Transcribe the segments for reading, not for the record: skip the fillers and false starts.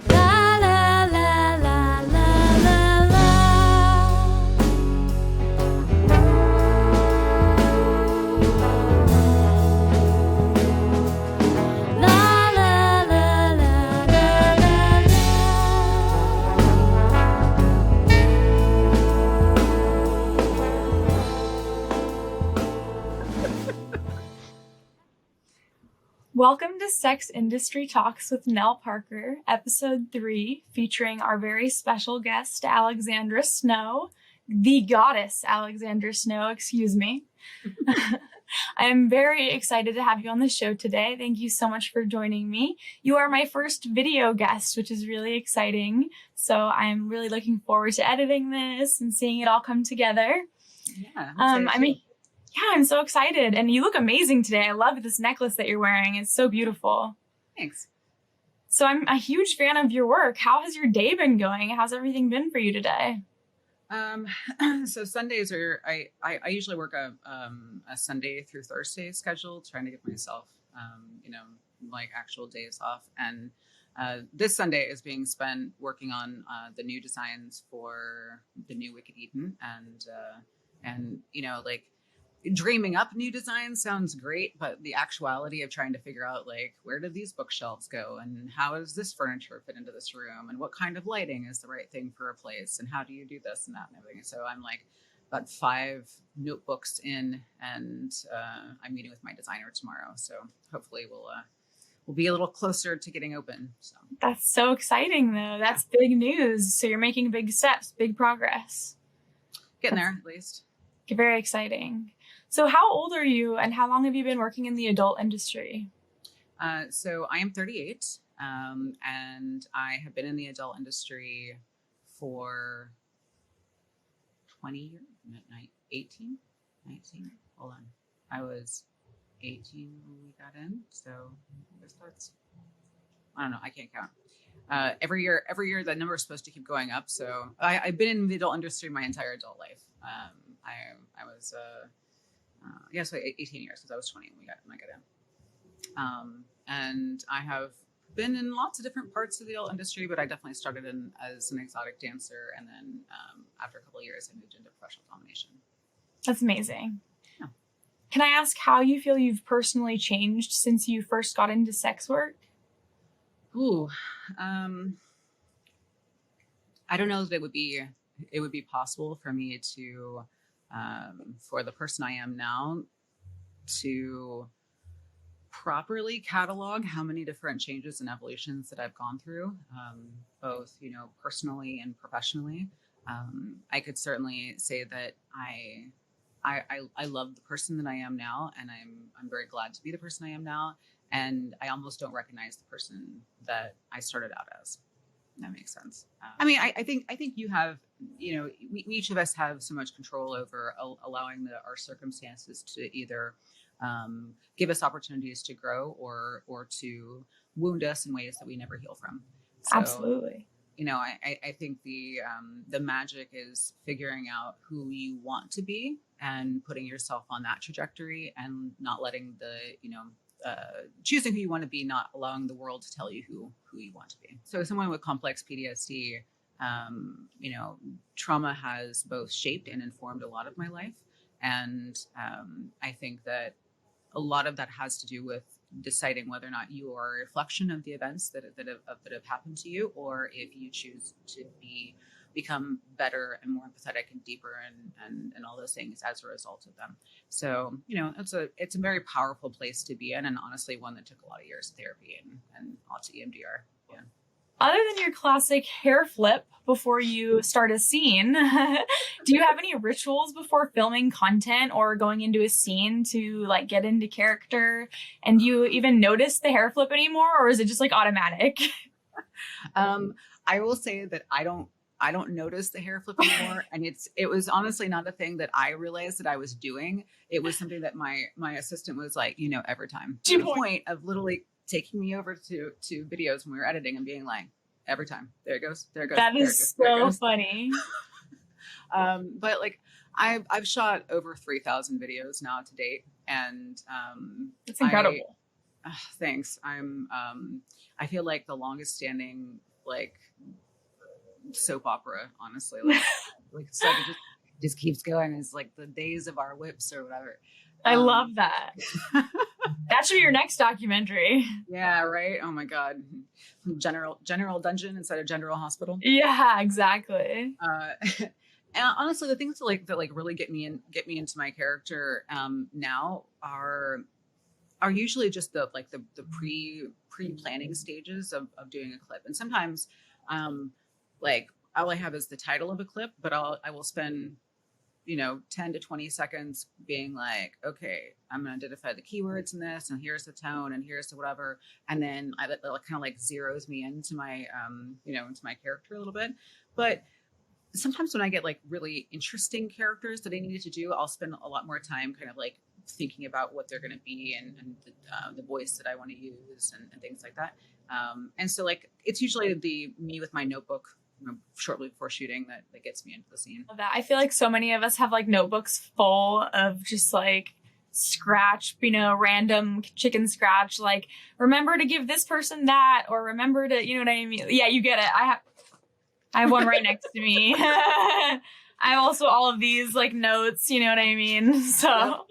La la la la la la la. La la la la la la Welcome to Sex Industry Talks with Nel Parker, episode 3, featuring our very special guest, Alexandra Snow, the goddess Alexandra Snow, excuse me. I am very excited to have you on the show today. Thank you so much for joining me. You are my first video guest, which is really exciting. So I'm really looking forward to editing this and seeing it all come together. Yeah, I'm so excited. And you look amazing today. I love this necklace that you're wearing. It's so beautiful. Thanks. So I'm a huge fan of your work. How has your day been going? How's everything been for you today? So Sundays are, I usually work a Sunday through Thursday schedule, trying to give myself, like actual days off. And this Sunday is being spent working on the new designs for the new Wicked Eden. And like, dreaming up new designs sounds great, but the actuality of trying to figure out, like, where do these bookshelves go, and how does this furniture fit into this room, and what kind of lighting is the right thing for a place, and how do you do this and that and everything. So I'm like about 5 notebooks in, and I'm meeting with my designer tomorrow. So hopefully we'll be a little closer to getting open. So That's so exciting, though. That's big news. So you're making big steps, big progress. Getting there, at least. Very exciting. So how old are you, and how long have you been working in the adult industry? So I am 38, and I have been in the adult industry for 20 years, 19. Hold on. I was 18 when we got in, so I guess I don't know. I can't count. Every year that number is supposed to keep going up. So I've been in the adult industry my entire adult life. I was, so 18 years, because I was 20 when I got in. And I have been in lots of different parts of the adult industry, but I definitely started as an exotic dancer. And then after a couple of years, I moved into professional domination. That's amazing. Yeah. Can I ask how you feel you've personally changed since you first got into sex work? Ooh, I don't know that it would be possible for me to, for the person I am now, to properly catalog how many different changes and evolutions that I've gone through, both, personally and professionally. I could certainly say that I love the person that I am now, and I'm very glad to be the person I am now. And I almost don't recognize the person that I started out as. That makes sense. I mean, I think you have, we each of us have so much control over allowing our circumstances to either give us opportunities to grow or to wound us in ways that we never heal from. So, Absolutely. I think the magic is figuring out who you want to be and putting yourself on that trajectory, and not letting choosing who you want to be, not allowing the world to tell you who you want to be. So as someone with complex PTSD, trauma has both shaped and informed a lot of my life. And I think that a lot of that has to do with deciding whether or not you are a reflection of the events that have happened to you, or if you choose to become better and more empathetic and deeper and all those things as a result of them. So, it's a very powerful place to be in, and honestly one that took a lot of years of therapy and lots of EMDR. Yeah. Other than your classic hair flip before you start a scene, do you have any rituals before filming content or going into a scene to like get into character? And do you even notice the hair flip anymore, or is it just like automatic? I will say that I don't notice the hair flip anymore. And it was honestly not a thing that I realized that I was doing. It was something that my assistant was like, every time, to the point of literally taking me over to videos when we were editing and being like, every time, there it goes. That is so funny. But like, I've shot over 3,000 videos now to date. And it's incredible. Thanks. I feel like the longest standing like soap opera, honestly. Like it's like it just keeps going. It's like the days of our whips or whatever. I love that. That should be your next documentary. Yeah, right. Oh my God. General dungeon instead of general hospital. Yeah, exactly. And honestly, the things that really get me into my character now are usually just the pre-planning stages of doing a clip. And sometimes like all I have is the title of a clip, but I will spend 10 to 20 seconds being like, okay, I'm going to identify the keywords in this, and here's the tone, and here's the whatever. And then that kind of like zeroes me into my, into my character a little bit. But sometimes when I get like really interesting characters that I needed to do, I'll spend a lot more time kind of like thinking about what they're going to be and the voice that I want to use and things like that. And so like, it's usually me with my notebook shortly before shooting that gets me into the scene. I feel like so many of us have like notebooks full of just like scratch, random chicken scratch, like remember to give this person that, or remember to, you know what I mean? Yeah, you get it. I have one right next to me. I have also all of these like notes, you know what I mean? So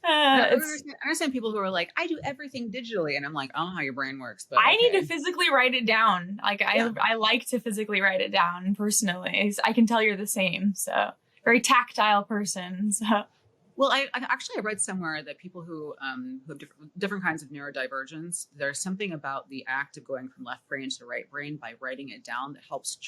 Yep. I understand people who are like, I do everything digitally, and I'm like, I don't know how your brain works, but I need to physically write it down. Like Yeah. I like to physically write it down personally. I can tell you're the same. So very tactile person. So Well, I read somewhere that people who have different kinds of neurodivergence, there's something about the act of going from left brain to right brain by writing it down that helps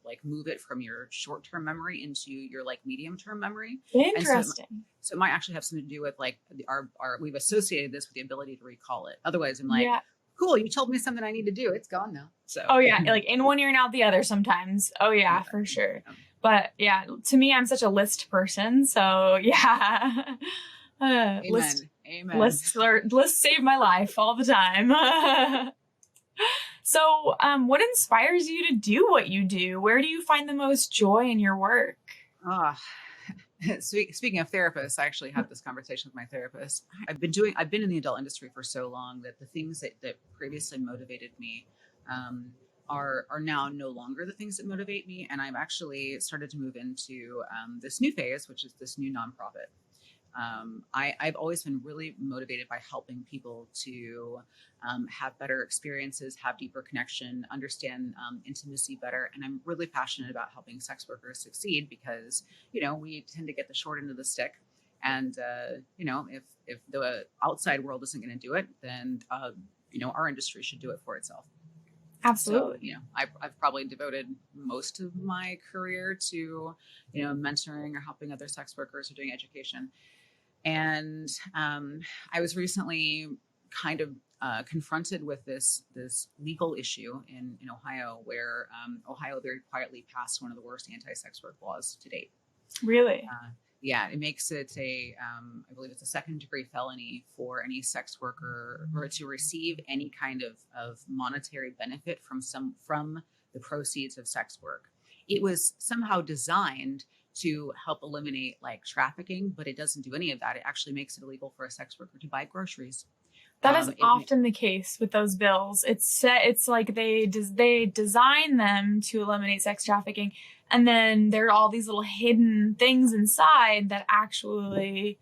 like move it from your short-term memory into your like medium-term memory. interesting. So it might actually have something to do with like our we've associated this with the ability to recall it. Otherwise, I'm like, Yeah. cool, you told me something I need to do. It's gone now. So Oh yeah, like in one ear and out the other sometimes. Oh yeah, for sure. But yeah, to me, I'm such a list person. So yeah, Amen. Amen. lists save my life all the time. So, what inspires you to do what you do? Where do you find the most joy in your work? Speaking of therapists, I actually had this conversation with my therapist. I've been in the adult industry for so long that the things that previously motivated me are now no longer the things that motivate me. And I've actually started to move into this new phase, which is this new nonprofit. I've always been really motivated by helping people to have better experiences, have deeper connection, understand intimacy better. And I'm really passionate about helping sex workers succeed because, we tend to get the short end of the stick. And, if the outside world isn't going to do it, then, our industry should do it for itself. Absolutely. So, I've probably devoted most of my career to, mentoring or helping other sex workers or doing education. And I was recently kind of confronted with this legal issue in Ohio, where Ohio very quietly passed one of the worst anti-sex work laws to date. Really? Yeah, it makes it I believe it's a second-degree felony for any sex worker or to receive any kind of monetary benefit from the proceeds of sex work. It was somehow designed to help eliminate like trafficking, but it doesn't do any of that. It actually makes it illegal for a sex worker to buy groceries. That is often the case with those bills. It's like they design them to eliminate sex trafficking, and then there are all these little hidden things inside that actually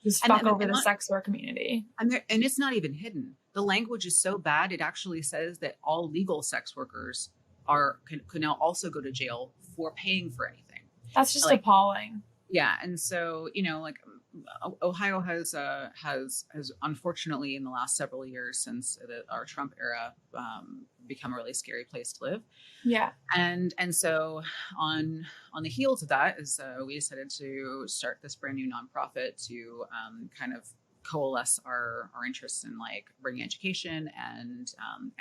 just fuck over the sex work community. And it's not even hidden. The language is so bad, it actually says that all legal sex workers can now also go to jail for paying for anything. That's just appalling. Yeah, and so Ohio has unfortunately in the last several years since our Trump era become a really scary place to live. Yeah, and so on the heels of that is we decided to start this brand new nonprofit to kind of coalesce our interests in like bringing education and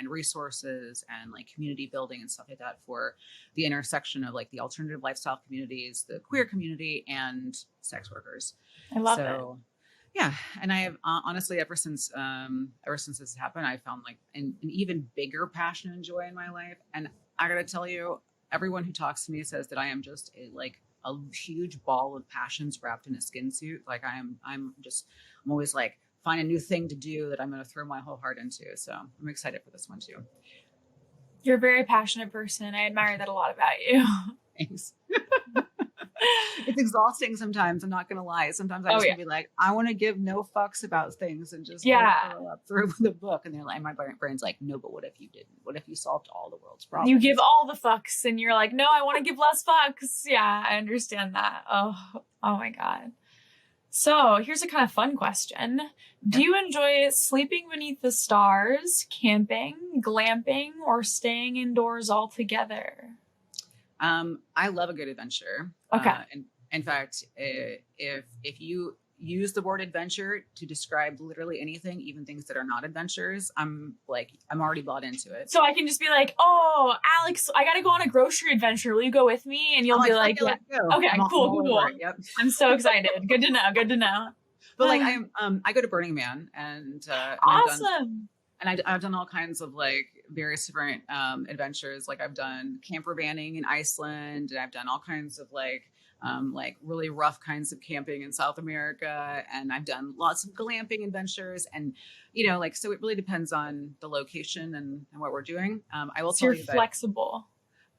resources and like community building and stuff like that for the intersection of like the alternative lifestyle communities, the queer community, and sex workers. I love it. Yeah, and I have honestly ever since this happened, I found like an even bigger passion and joy in my life. And I gotta tell you, everyone who talks to me says that I am just a huge ball of passions wrapped in a skin suit. Like I'm always like find a new thing to do that I'm going to throw my whole heart into. So I'm excited for this one too. You're a very passionate person. I admire that a lot about you. Thanks. It's exhausting sometimes. I'm not gonna lie. Sometimes I Oh, just yeah. want to be like, I want to give no fucks about things and just Yeah. curl up through the book. And they're like, my brain's like, no, but what if you didn't? What if you solved all the world's problems? You give all the fucks and you're like, no, I want to give less fucks. Yeah, I understand that. Oh my God. So here's a kind of fun question. Do you enjoy sleeping beneath the stars, camping, glamping, or staying indoors altogether? I love a good adventure. Okay. And in fact, if you use the word adventure to describe literally anything, even things that are not adventures, I'm already bought into it. So I can just be like, oh, Alex, I got to go on a grocery adventure. Will you go with me? And you'll be like, yeah. Okay, cool. Yep. I'm so excited. Good to know. But like I go to Burning Man and Awesome. I've done all kinds of like various different adventures. Like I've done camper vanning in Iceland, and I've done all kinds of like really rough kinds of camping in South America, and I've done lots of glamping adventures. And so it really depends on the location and what we're doing. I will So tell you're you that flexible.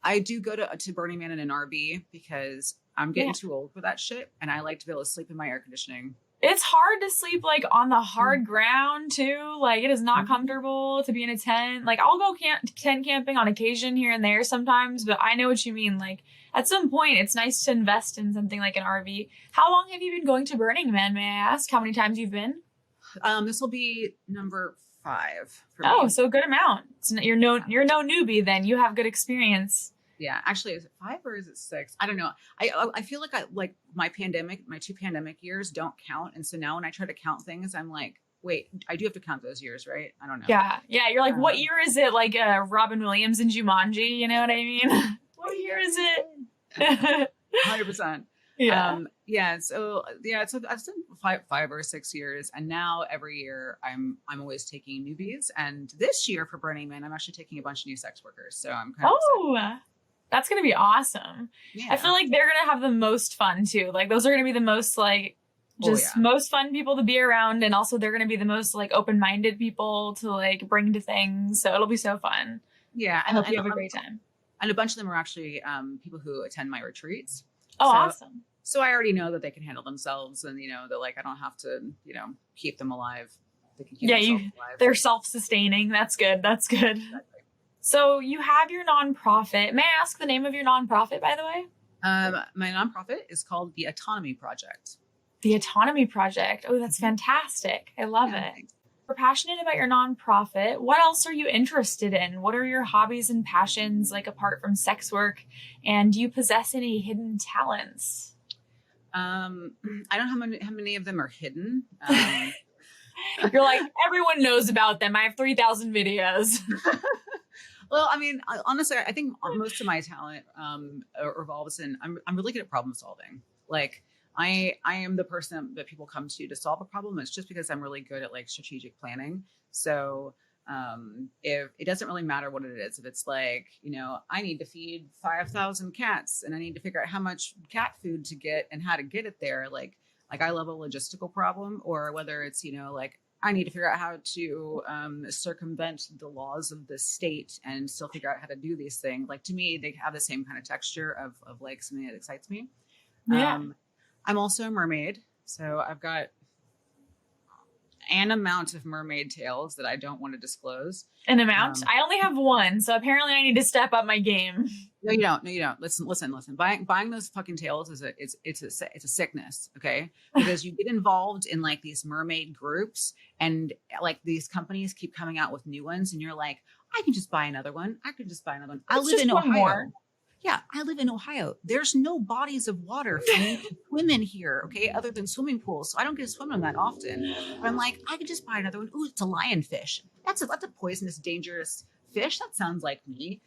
I do go to Burning Man in an RV because I'm getting too old for that shit, and I like to be able to sleep in my air conditioning. It's hard to sleep like on the hard ground too. Like it is not comfortable to be in a tent. Like I'll go tent camping on occasion here and there sometimes, but I know what you mean. Like at some point it's nice to invest in something like an RV. How long have you been going to Burning Man, may I ask? How many times you've been? This will be number 5 for me. Oh, so a good amount. You're no newbie then. You have good experience. Yeah, actually, is it 5 or is it 6? I don't know. I feel like my 2 pandemic years don't count, and so now when I try to count things, I'm like, wait, I do have to count those years, right? I don't know. Yeah. You're like, what year is it? Like Robin Williams and Jumanji, you know what I mean? What year is it? 100%. Yeah. So I've done 5 or 6 years, and now every year I'm always taking newbies, and this year for Burning Man, I'm actually taking a bunch of new sex workers. So I'm kind of excited. That's going to be awesome. Yeah. I feel like they're going to have the most fun too. Like those are going to be the most like most fun people to be around. And also they're going to be the most like open-minded people to like bring to things. So it'll be so fun. Yeah. I hope you have a great time. And a bunch of them are actually people who attend my retreats. Oh, awesome. So I already know that they can handle themselves, and that like I don't have to keep them alive. They can keep themselves alive. They're self-sustaining. That's good. Exactly. So you have your nonprofit. May I ask the name of your nonprofit, by the way? My nonprofit is called the Autonomy Project. The Autonomy Project. Oh, that's fantastic. I love it. Thanks. You're passionate about your nonprofit. What else are you interested in? What are your hobbies and passions, like apart from sex work? And do you possess any hidden talents? I don't know how many of them are hidden. You're like, everyone knows about them. I have 3,000 videos. Well, I mean, honestly, I think most of my talent revolves in I'm really good at problem solving. Like I am the person that people come to solve a problem. It's just because I'm really good at like strategic planning. So if it doesn't really matter what it is, if it's like, I need to feed 5,000 cats and I need to figure out how much cat food to get and how to get it there. Like I love a logistical problem, or whether it's, like I need to figure out how to circumvent the laws of the state and still figure out how to do these things. Like to me, they have the same kind of texture of like something that excites me. Yeah. I'm also a mermaid. So I've got an amount of mermaid tails that I don't want to disclose. An amount? I only have one, so apparently I need to step up my game. No, you don't. Listen. Buying those fucking tails it's a sickness, okay? Because you get involved in like these mermaid groups, and like these companies keep coming out with new ones, and you're like, I can just buy another one. I live in Ohio. Yeah, I live in Ohio. There's no bodies of water for me to swim in here, okay, other than swimming pools. So I don't get to swim in that often. But I'm like, I could just buy another one. Ooh, it's a lionfish. That's a poisonous, dangerous fish. That sounds like me,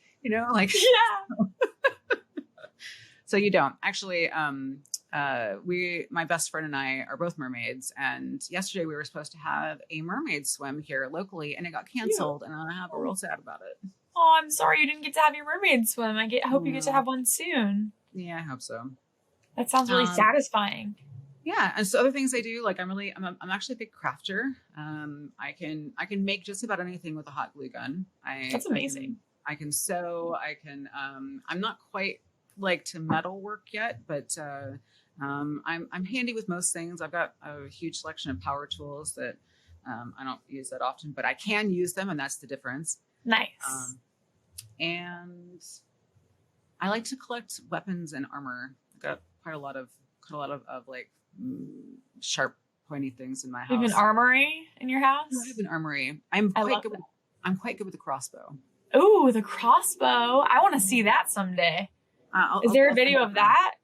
like. Yeah. So you don't. Actually, my best friend and I are both mermaids. And yesterday we were supposed to have a mermaid swim here locally, and it got canceled. And I'm real sad about it. Oh, I'm sorry you didn't get to have your mermaid swim. I hope you get to have one soon. Yeah, I hope so. That sounds really satisfying. Yeah, and so other things I do, like I'm actually a big crafter. I can make just about anything with a hot glue gun. That's amazing. can sew. I'm not quite like to metal work yet, but I'm handy with most things. I've got a huge selection of power tools that I don't use that often, but I can use them, and that's the difference. Nice. And I like to collect weapons and armor. I've got quite a lot of like sharp, pointy things in my house. You have an armory in your house? I have an armory. I'm quite good with the crossbow. Ooh, the crossbow. I want to see that someday. Is there a video of that?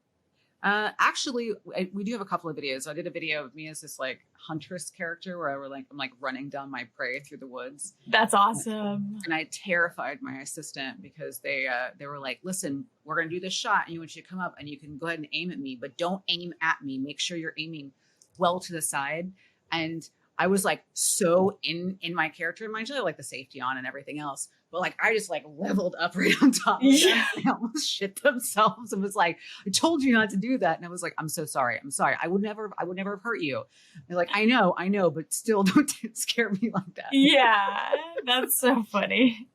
Actually, we do have a couple of videos. So I did a video of me as this like huntress character where I'm like running down my prey through the woods. That's awesome. And I terrified my assistant because they were like, listen, we're going to do this shot and you want you to come up and you can go ahead and aim at me, but don't aim at me. Make sure you're aiming well to the side. And I was like so in my character, mind you, like the safety on and everything else. But like I just like leveled up right on top of them. They almost shit themselves and was like, I told you not to do that. And I was like, I'm so sorry. I'm sorry. I would never have hurt you. And they're like, I know, but still don't scare me like that. Yeah, that's so funny.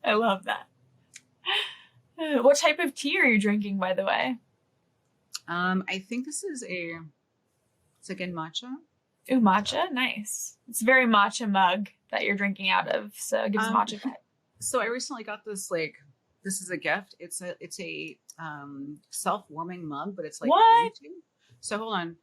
I love that. What type of tea are you drinking, by the way? I think this is it's again matcha. Ooh, matcha, nice. It's a very matcha mug that you're drinking out of, so it gives matcha vibe. So I recently got this this is a gift. It's a self-warming mug, but it's like what? So hold on,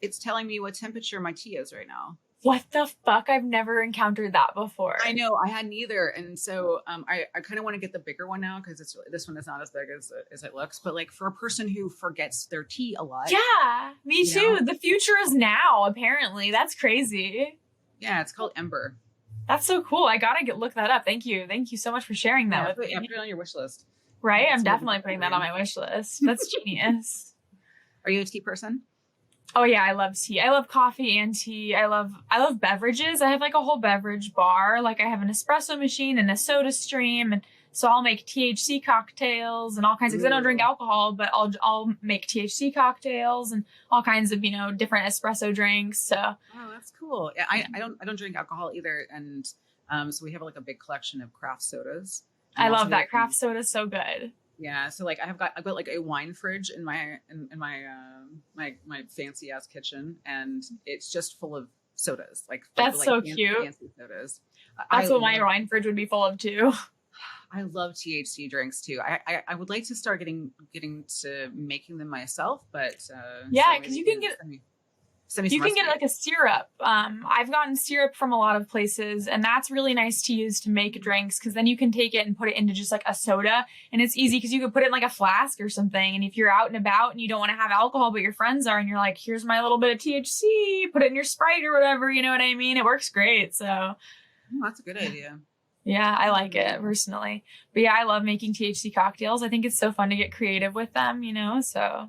it's telling me what temperature my tea is right now. What the fuck? I've never encountered that before. I know, I hadn't either, and so I kind of want to get the bigger one now because this one is not as big as it looks. But like for a person who forgets their tea a lot, yeah, me too. The future is now. Apparently, that's crazy. Yeah, it's called Ember. That's so cool. I gotta look that up. Thank you so much for sharing that with me. Put it on your wish list. Right, I'm definitely putting that on my wish list. That's genius. Are you a tea person? Oh yeah, I love tea. I love coffee and tea. I love beverages. I have like a whole beverage bar. Like I have an espresso machine and a soda stream, and so I'll make THC cocktails and all kinds of, because I don't drink alcohol, but I'll make THC cocktails and all kinds of, different espresso drinks. So oh, that's cool. Yeah, I don't drink alcohol either, and so we have like a big collection of craft sodas. I love that. Craft soda is so good. Yeah, so like I've got like a wine fridge in my fancy ass kitchen, and it's just full of sodas. That's like so fancy, cute. Fancy sodas. That's what my wine fridge would be full of too. I love THC drinks too. I would like to start getting to making them myself, but yeah, because you can get like a syrup. I've gotten syrup from a lot of places, and that's really nice to use to make drinks, because then you can take it and put it into just like a soda, and it's easy because you could put it in like a flask or something. And if you're out and about and you don't want to have alcohol, but your friends are, and you're like, here's my little bit of THC, put it in your Sprite or whatever, you know what I mean? It works great. So oh, that's a good idea. Yeah, I like it personally. But yeah, I love making THC cocktails. I think it's so fun to get creative with them, so.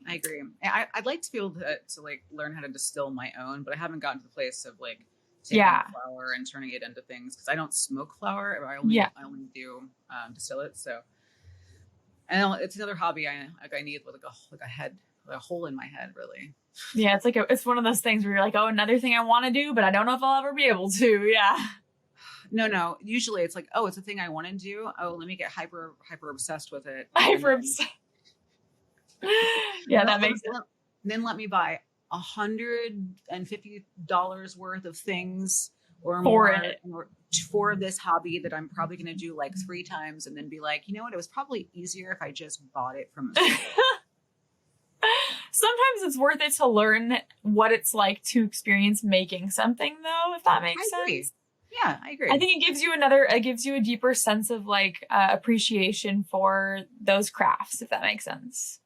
I agree. I'd like to be able to like learn how to distill my own, but I haven't gotten to the place of like taking flour and turning it into things, because I don't smoke flour. I only do distill it. So, and it's another hobby I need with like a head, like a hole in my head, really. Yeah, it's one of those things where you're like, oh, another thing I want to do, but I don't know if I'll ever be able to. Yeah. No. Usually it's like, oh, it's a thing I want to do. Oh, let me get hyper obsessed with it. Hyper obsessed. Yeah, that makes sense. Then let me buy $150 worth of things or more for this hobby that I'm probably going to do like 3 times, and then be like, you know what? It was probably easier if I just bought it from a store. Sometimes it's worth it to learn what it's like to experience making something, though, if that makes sense. Yeah, I agree. I think it gives you a deeper sense of like appreciation for those crafts, if that makes sense.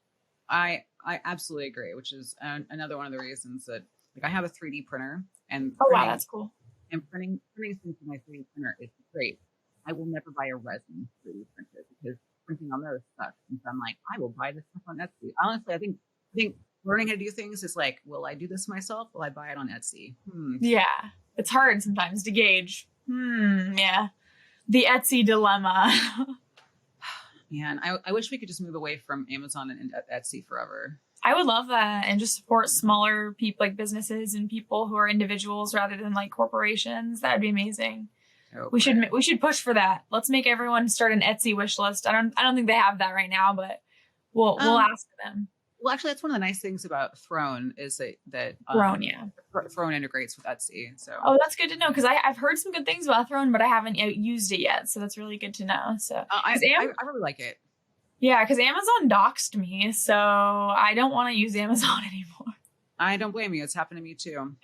I absolutely agree, which is another one of the reasons that like I have a 3D printer, and wow, that's cool. And printing things into my 3D printer is great. I will never buy a resin 3D printer because printing on those sucks. And so I'm like, I will buy this stuff on Etsy. Honestly, I think learning how to do things is like, will I do this myself? Will I buy it on Etsy? Yeah, it's hard sometimes to gauge. Yeah, the Etsy dilemma. Man, I wish we could just move away from Amazon and Etsy forever. I would love that, and just support smaller people, like businesses and people who are individuals rather than like corporations. That would be amazing. Go We for it. should push for that. Let's make everyone start an Etsy wish list. I don't think they have that right now, but we'll ask them. Well, actually, that's one of the nice things about Throne is that Throne, yeah. Throne integrates with Etsy. So Oh, that's good to know because I've heard some good things about Throne, but I haven't used it yet. So that's really good to know. So I really like it. yeah, because Amazon doxed me, so I don't want to use Amazon anymore. I don't blame you. It's happened to me too.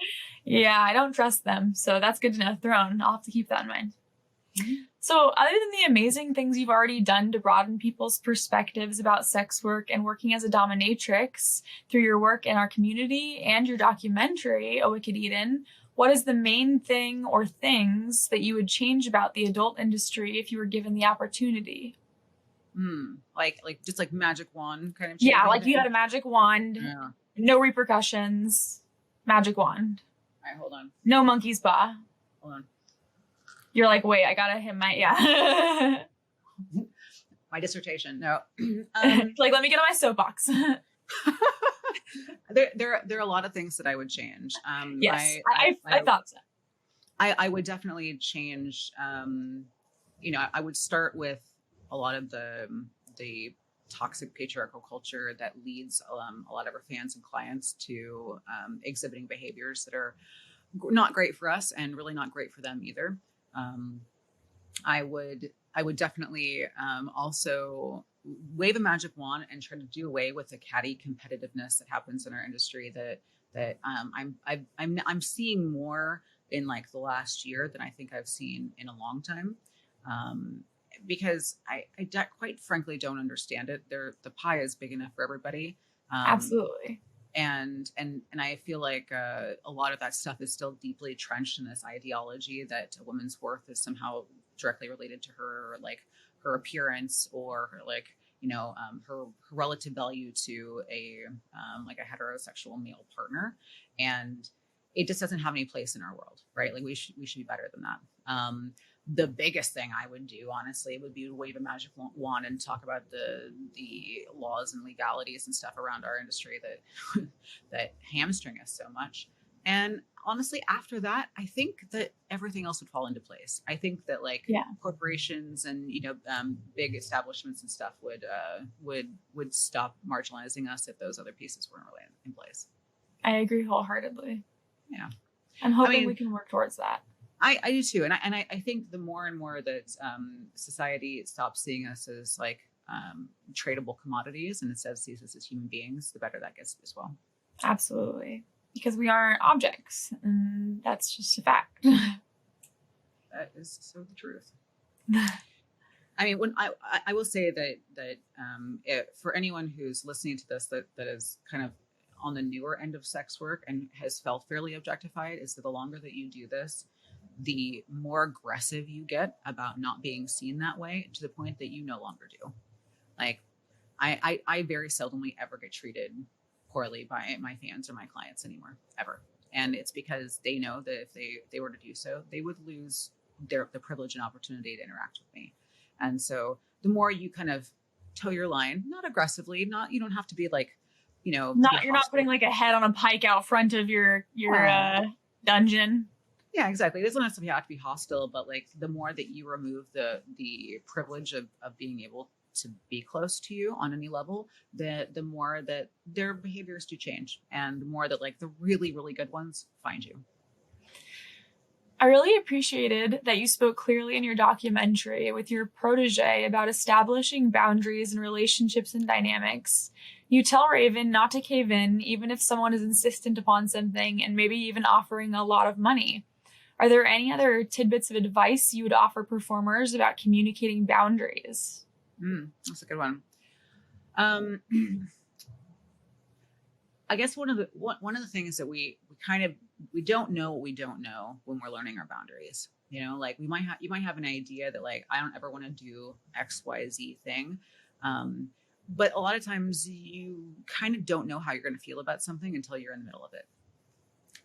Yeah, I don't trust them. So that's good to know. Throne. I'll have to keep that in mind. Mm-hmm. So other than the amazing things you've already done to broaden people's perspectives about sex work and working as a dominatrix through your work in our community and your documentary, A Wicked Eden, what is the main thing or things that you would change about the adult industry if you were given the opportunity? Like just like magic wand kind of. Yeah, like you had a magic wand, Yeah. no repercussions, magic wand. All right, hold on. No monkey's paw. Hold on. You're like, wait, I gotta hit my, yeah. My dissertation. No. Like, let me get on my soapbox. There are a lot of things that I would change. Yes, I thought so. I would definitely change. I would start with a lot of the toxic patriarchal culture that leads a lot of our fans and clients to exhibiting behaviors that are not great for us and really not great for them either. I would definitely also wave a magic wand and try to do away with the catty competitiveness that happens in our industry that I'm seeing more in like the last year than I think I've seen in a long time. Because I quite frankly don't understand it. The pie is big enough for everybody. Absolutely. And I feel like a lot of that stuff is still deeply entrenched in this ideology that a woman's worth is somehow directly related to her appearance or her her relative value to a heterosexual male partner, and it just doesn't have any place in our world, right? Like we should be better than that. The biggest thing I would do, honestly, would be to wave a magic wand and talk about the laws and legalities and stuff around our industry that hamstring us so much. And honestly, after that, I think that everything else would fall into place. I think that corporations and big establishments and stuff would stop marginalizing us if those other pieces weren't really in place. I agree wholeheartedly. Yeah, I'm hoping we can work towards that. I do too, and I think the more and more that society stops seeing us as like tradable commodities and instead sees us as human beings, the better that gets as well. Absolutely, because we aren't objects, and that's just a fact. That is so the truth. I mean, when I will say that for anyone who's listening to this that is kind of on the newer end of sex work and has felt fairly objectified, is that the longer that you do this, the more aggressive you get about not being seen that way, to the point that you no longer do. Like, I very seldomly ever get treated poorly by my fans or my clients anymore, ever. And it's because they know that if they were to do so, they would lose the privilege and opportunity to interact with me. And so the more you kind of toe your line, not aggressively, you don't have to be like, you're not putting like a head on a pike out front of your dungeon. Yeah, exactly. It doesn't have to be hostile, but like the more that you remove the privilege of being able to be close to you on any level, the more that their behaviors do change, and the more that like the really, really good ones find you. I really appreciated that you spoke clearly in your documentary with your protege about establishing boundaries in relationships and dynamics. You tell Raven not to cave in, even if someone is insistent upon something and maybe even offering a lot of money. Are there any other tidbits of advice you would offer performers about communicating boundaries? That's a good one. I guess one of the things that we don't know what we don't know when we're learning our boundaries. Like you might have an idea that like, I don't ever want to do XYZ thing. But a lot of times you kind of don't know how you're going to feel about something until you're in the middle of it.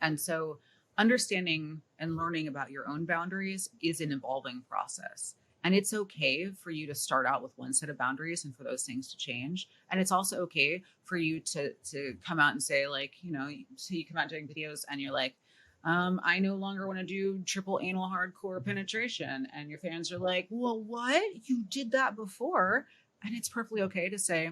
And so understanding and learning about your own boundaries is an evolving process. And it's okay for you to start out with one set of boundaries and for those things to change. And it's also okay for you to come out and say, like, so you come out doing videos and you're like, I no longer want to do triple anal hardcore penetration. And your fans are like, well, what? You did that before. And it's perfectly okay to say,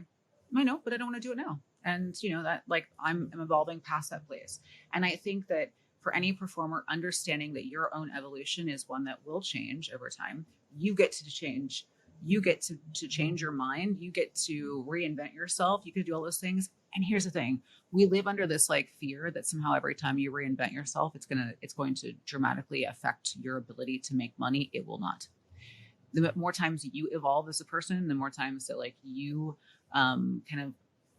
I know, but I don't want to do it now. And that like I'm evolving past that place. And I think that for any performer, understanding that your own evolution is one that will change over time, you get to change. You get to change your mind. You get to reinvent yourself. You could do all those things. And here's the thing: we live under this like fear that somehow every time you reinvent yourself, it's going to dramatically affect your ability to make money. It will not. The more times you evolve as a person, the more times that like you kind of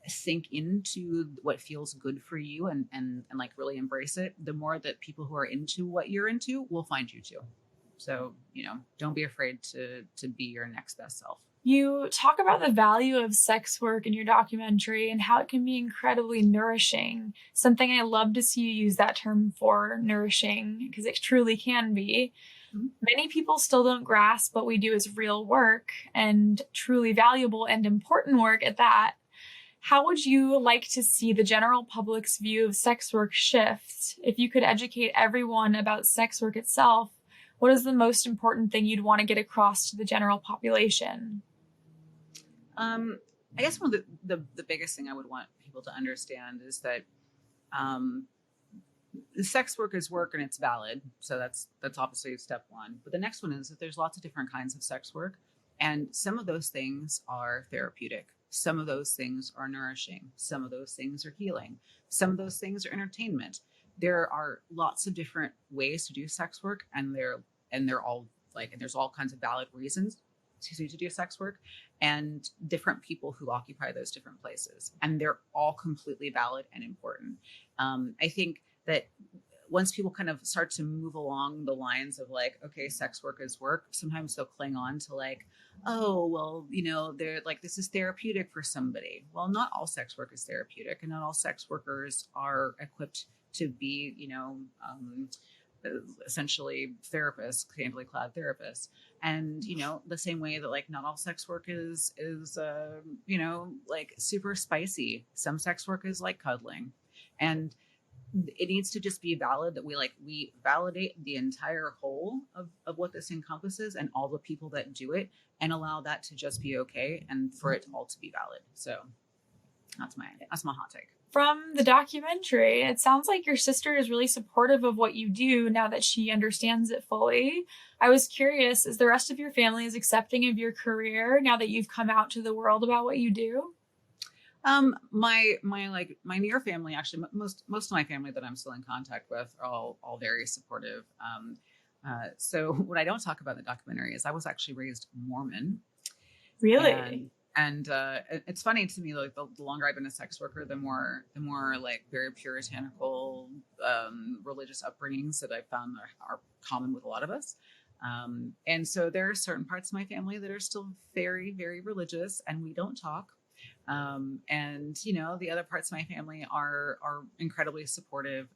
sink into what feels good for you and like really embrace it, the more that people who are into what you're into will find you too. So, don't be afraid to be your next best self. You talk about the value of sex work in your documentary and how it can be incredibly nourishing. Something I love to see you use that term for, nourishing, because it truly can be. Mm-hmm. Many people still don't grasp what we do as real work, and truly valuable and important work at that. How would you like to see the general public's view of sex work shift? If you could educate everyone about sex work itself, what is the most important thing you'd want to get across to the general population? I guess one of the biggest thing I would want people to understand is that the sex work is work and it's valid. So that's obviously step one. But the next one is that there's lots of different kinds of sex work. And some of those things are therapeutic. Some of those things are nourishing. Some of those things are healing. Some of those things are entertainment. There are lots of different ways to do sex work, and they're all like, and there's all kinds of valid reasons to do sex work, and different people who occupy those different places, and they're all completely valid and important. I think that once people kind of start to move along the lines of like, okay, sex work is work, sometimes they'll cling on to like, oh, well, they're like, this is therapeutic for somebody. Well, not all sex work is therapeutic, and not all sex workers are equipped to be, essentially therapists, scantily clad therapists. And, the same way that like not all sex work is like super spicy. Some sex work is like cuddling. And it needs to just be valid that we validate the entire whole of what this encompasses and all the people that do it, and allow that to just be okay and for it all to be valid. So that's my hot take. From the documentary, it sounds like your sister is really supportive of what you do now that she understands it fully. I was curious, is the rest of your family as accepting of your career now that you've come out to the world about what you do? My near family, actually, most of my family that I'm still in contact with are all very supportive. So what I don't talk about in the documentary is I was actually raised Mormon. Really? And it's funny to me, like the longer I've been a sex worker, the more like very puritanical religious upbringings that I found are common with a lot of us. And so there are certain parts of my family that are still very, very religious, and we don't talk. And the other parts of my family are incredibly supportive.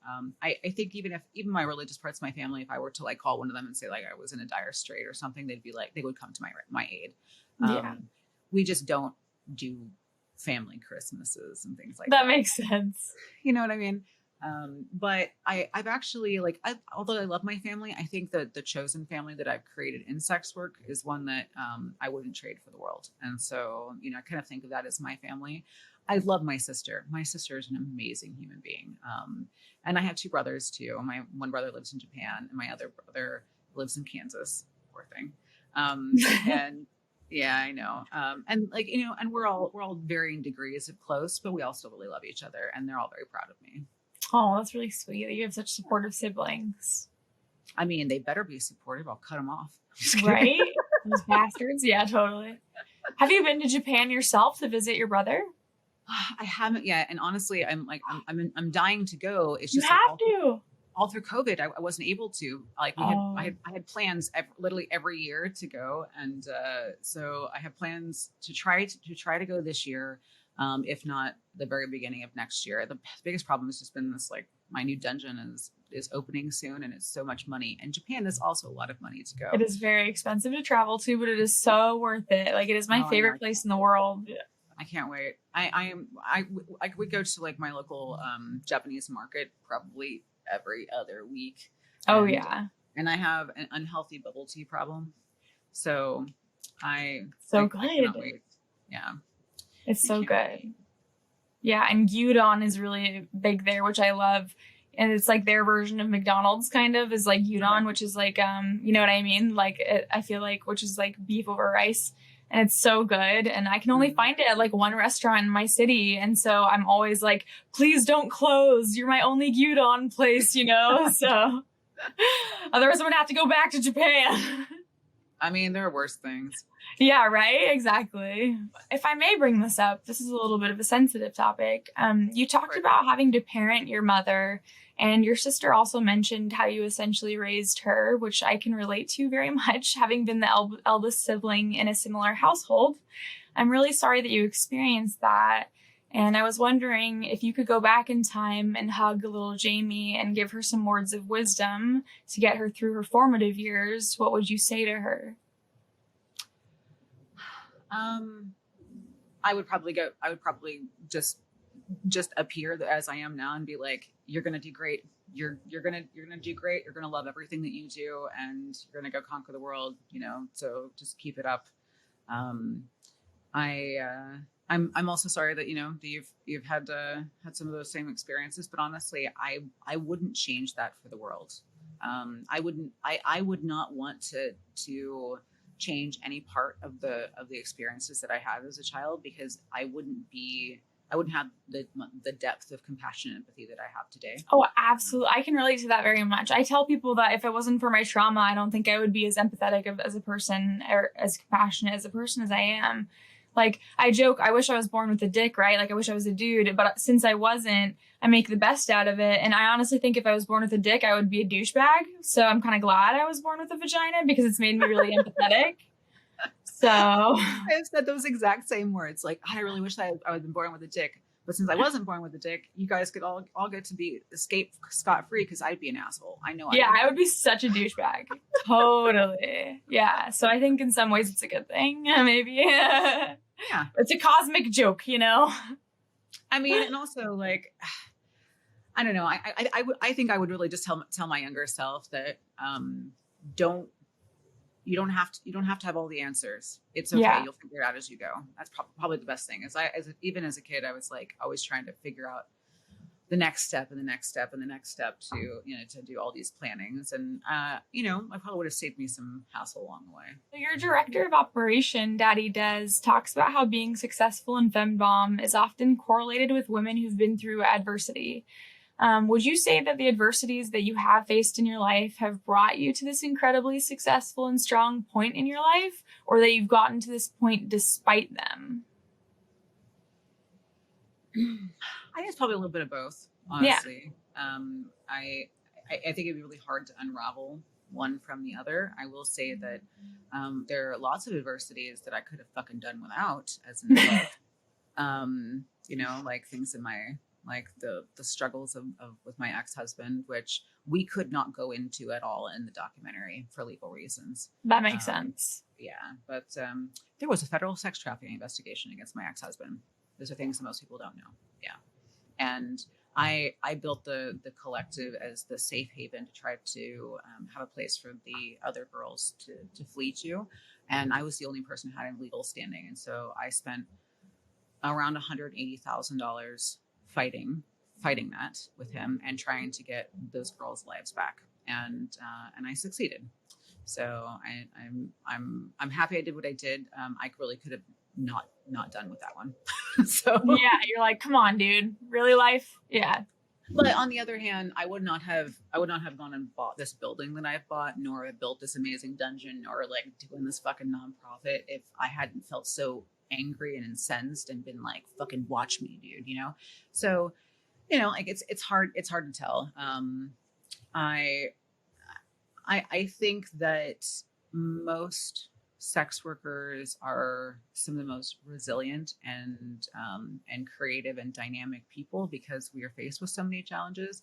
I think even my religious parts of my family, if I were to like call one of them and say like I was in a dire strait or something, they'd be like, they would come to my aid. Yeah. We just don't do family Christmases and things like that. That makes sense. You know what I mean? But I've actually although I love my family, I think that the chosen family that I've created in sex work is one that I wouldn't trade for the world. And so, I kind of think of that as my family. I love my sister. My sister is an amazing human being. And I have two brothers too. My one brother lives in Japan, and my other brother lives in Kansas. Poor thing. And yeah, I know. And and we're all varying degrees of close, but we all still really love each other, and they're all very proud of me. Oh, that's really sweet that you have such supportive siblings. I mean, they better be supportive. I'll cut them off. Right? Those bastards. Yeah, totally. Have you been to Japan yourself to visit your brother? I haven't yet, and honestly, I'm dying to go. It's You just have to. All through COVID, I wasn't able to. Like I had plans literally every year to go, and so I have plans to try to go this year. If not the very beginning of next year. The biggest problem has just been this, like, my new dungeon is opening soon, and it's so much money. And Japan is also a lot of money to go. It is very expensive to travel to, but it is so worth it. Like, it is my favorite place in the world. I can't wait. I would go to like my local Japanese market probably every other week. Oh, And- yeah. And I have an unhealthy bubble tea problem. So I So I good. cannot wait. Yeah. It's I so can't good. wait. Yeah, and gyudon is really big there, which I love. And it's like their version of McDonald's kind of is like gyudon, Okay. which is like you know what I mean? Like I feel like which is like beef over rice. And it's so good. And I can only Mhm. find it at like one restaurant in my city. And so I'm always like, please don't close. You're my only gyudon place, you know? So otherwise I'm gonna have to go back to Japan. I mean, there are worse things. Yeah, right? Exactly. If I may bring this up, this is a little bit of a sensitive topic. You talked Right. about having to parent your mother, and your sister also mentioned how you essentially raised her, which I can relate to very much, having been the eldest sibling in a similar household. I'm really sorry that you experienced that. And I was wondering if you could go back in time and hug little Jamie and give her some words of wisdom to get her through her formative years. What would you say to her? I would probably just appear as I am now and be like, you're gonna do great. You're gonna do great. You're gonna love everything that you do, and you're gonna go conquer the world. You know, so just keep it up. I'm also sorry that that you've had some of those same experiences, but honestly, I wouldn't change that for the world. I would not want to change any part of the experiences that I had as a child, because I wouldn't have the depth of compassion and empathy that I have today. Oh, absolutely. I can relate to that very much. I tell people that if it wasn't for my trauma, I don't think I would be as empathetic as a person or as compassionate as a person as I am. Like, I joke, I wish I was born with a dick, right? Like, I wish I was a dude, but since I wasn't, I make the best out of it. And I honestly think if I was born with a dick, I would be a douchebag. So I'm kind of glad I was born with a vagina because it's made me really empathetic. So I've said those exact same words. Like, I really wish I had been born with a dick, but since I wasn't born with a dick, you guys could all get to escape scot-free, because I'd be an asshole. I know. yeah, I would be such a douchebag. Totally. Yeah. So I think in some ways it's a good thing. Maybe. Yeah. It's a cosmic joke, you know? I mean, and also, like, I don't know. I think I would really just tell my younger self that you don't have to have all the answers. It's okay. Yeah. You'll figure it out as you go. That's probably the best thing. Even as a kid, I was like always trying to figure out the next step and the next step and the next step to do all these plannings. And I probably would have saved me some hassle along the way. So your director of operation, Daddy Des, talks about how being successful in fembom is often correlated with women who've been through adversity. Would you say that the adversities that you have faced in your life have brought you to this incredibly successful and strong point in your life, or that you've gotten to this point despite them? I guess probably a little bit of both, honestly. Yeah. I think it'd be really hard to unravel one from the other. I will say that there are lots of adversities that I could have fucking done without as an adult. Like things in my the struggles of with my ex-husband, which we could not go into at all in the documentary for legal reasons. That makes sense. Yeah, but there was a federal sex trafficking investigation against my ex-husband. Those are things that most people don't know. Yeah, and I built the collective as the safe haven to try to have a place for the other girls to flee to, and I was the only person who had a legal standing, and so I spent around $180,000 fighting that with him and trying to get those girls' lives back, and I succeeded. So I'm happy I did what I did. I really could have not done with that one. So yeah, you're like, come on, dude, really, life? Yeah. But on the other hand, I would not have gone and bought this building that I've bought, nor have built this amazing dungeon, or like doing this fucking nonprofit if I hadn't felt so angry and incensed and been like, fucking watch me, dude, So, like it's hard to tell. I think that most sex workers are some of the most resilient and creative and dynamic people, because we are faced with so many challenges.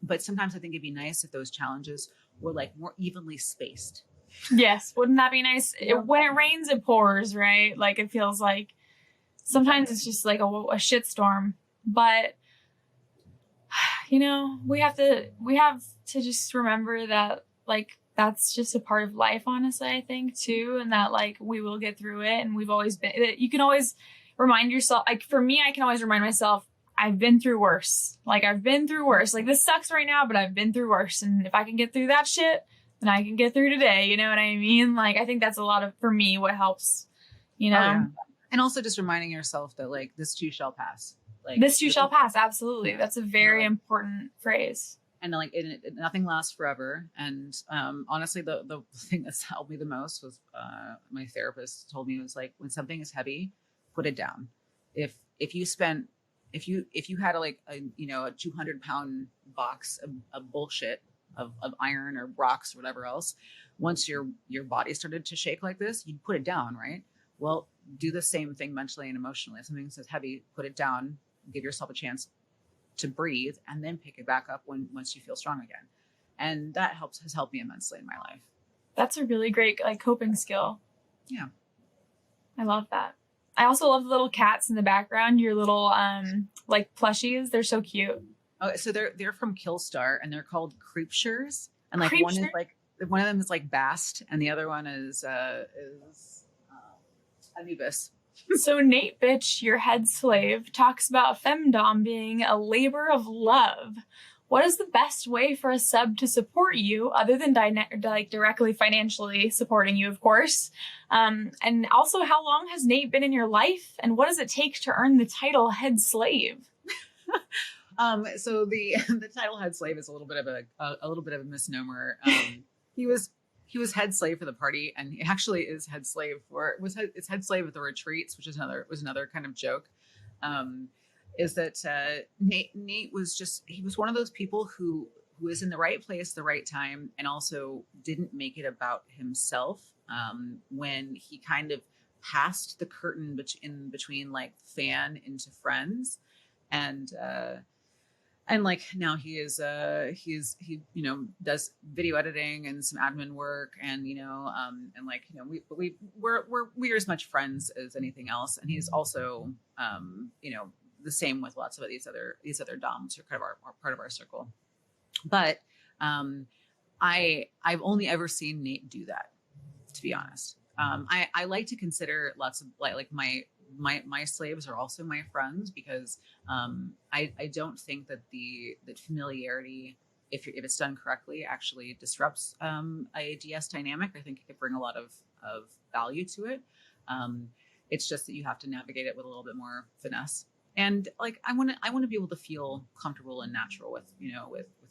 But sometimes I think it'd be nice if those challenges were like more evenly spaced. Yes, wouldn't that be nice? When it rains, it pours, right? Like, it feels like sometimes it's just like a shitstorm. But you know, we have to just remember that, like, that's just a part of life, honestly, I think too. And that, like, we will get through it. And we've always been, you can always remind yourself, like, for me, I can always remind myself, I've been through worse. Like, I've been through worse. Like, this sucks right now, but I've been through worse. And if I can get through that shit, then I can get through today. You know what I mean? Like, I think that's a lot of, for me, what helps, you know? Oh, yeah. And also just reminding yourself that, like, this too shall pass. Like, this too shall pass. Absolutely. That's a very important phrase. And like nothing lasts forever. And honestly, the thing that's helped me the most was my therapist told me, was like, when something is heavy, put it down. If you had a 200-pound box of bullshit of iron or rocks or whatever else, once your body started to shake like this, you'd put it down, right? Well, do the same thing mentally and emotionally. If something says heavy, put it down, give yourself a chance to breathe, and then pick it back up once you feel strong again. And that has helped me immensely in my life. That's a really great, like, coping skill. Yeah. I love that. I also love the little cats in the background, your little like plushies. They're so cute. Oh, so they're from Killstar, and they're called creepshires. And like Creepshire? one of them is like Bast, and the other one is Anubis. So Nate Bitch, your head slave, talks about femdom being a labor of love. What is the best way for a sub to support you, other than directly financially supporting you, of course? And also, how long has Nate been in your life, and what does it take to earn the title head slave? So the title head slave is a little bit of a misnomer. He was head slave for the party, and he actually is head slave it's head slave at the retreats, which was another kind of joke. Is that Nate was he was one of those people who was in the right place, the right time, and also didn't make it about himself. When he kind of passed the curtain between like fan into friends, and like now he does video editing and some admin work, and we're as much friends as anything else. And he's also the same with lots of these other doms who are kind of part of our circle. But I've only ever seen Nate do that, to be honest. I like to consider lots of like my slaves are also my friends, because I don't think that that familiarity, if it's done correctly, actually disrupts a DS dynamic. I think it could bring a lot of value to it. It's just that you have to navigate it with a little bit more finesse. And like I want to be able to feel comfortable and natural with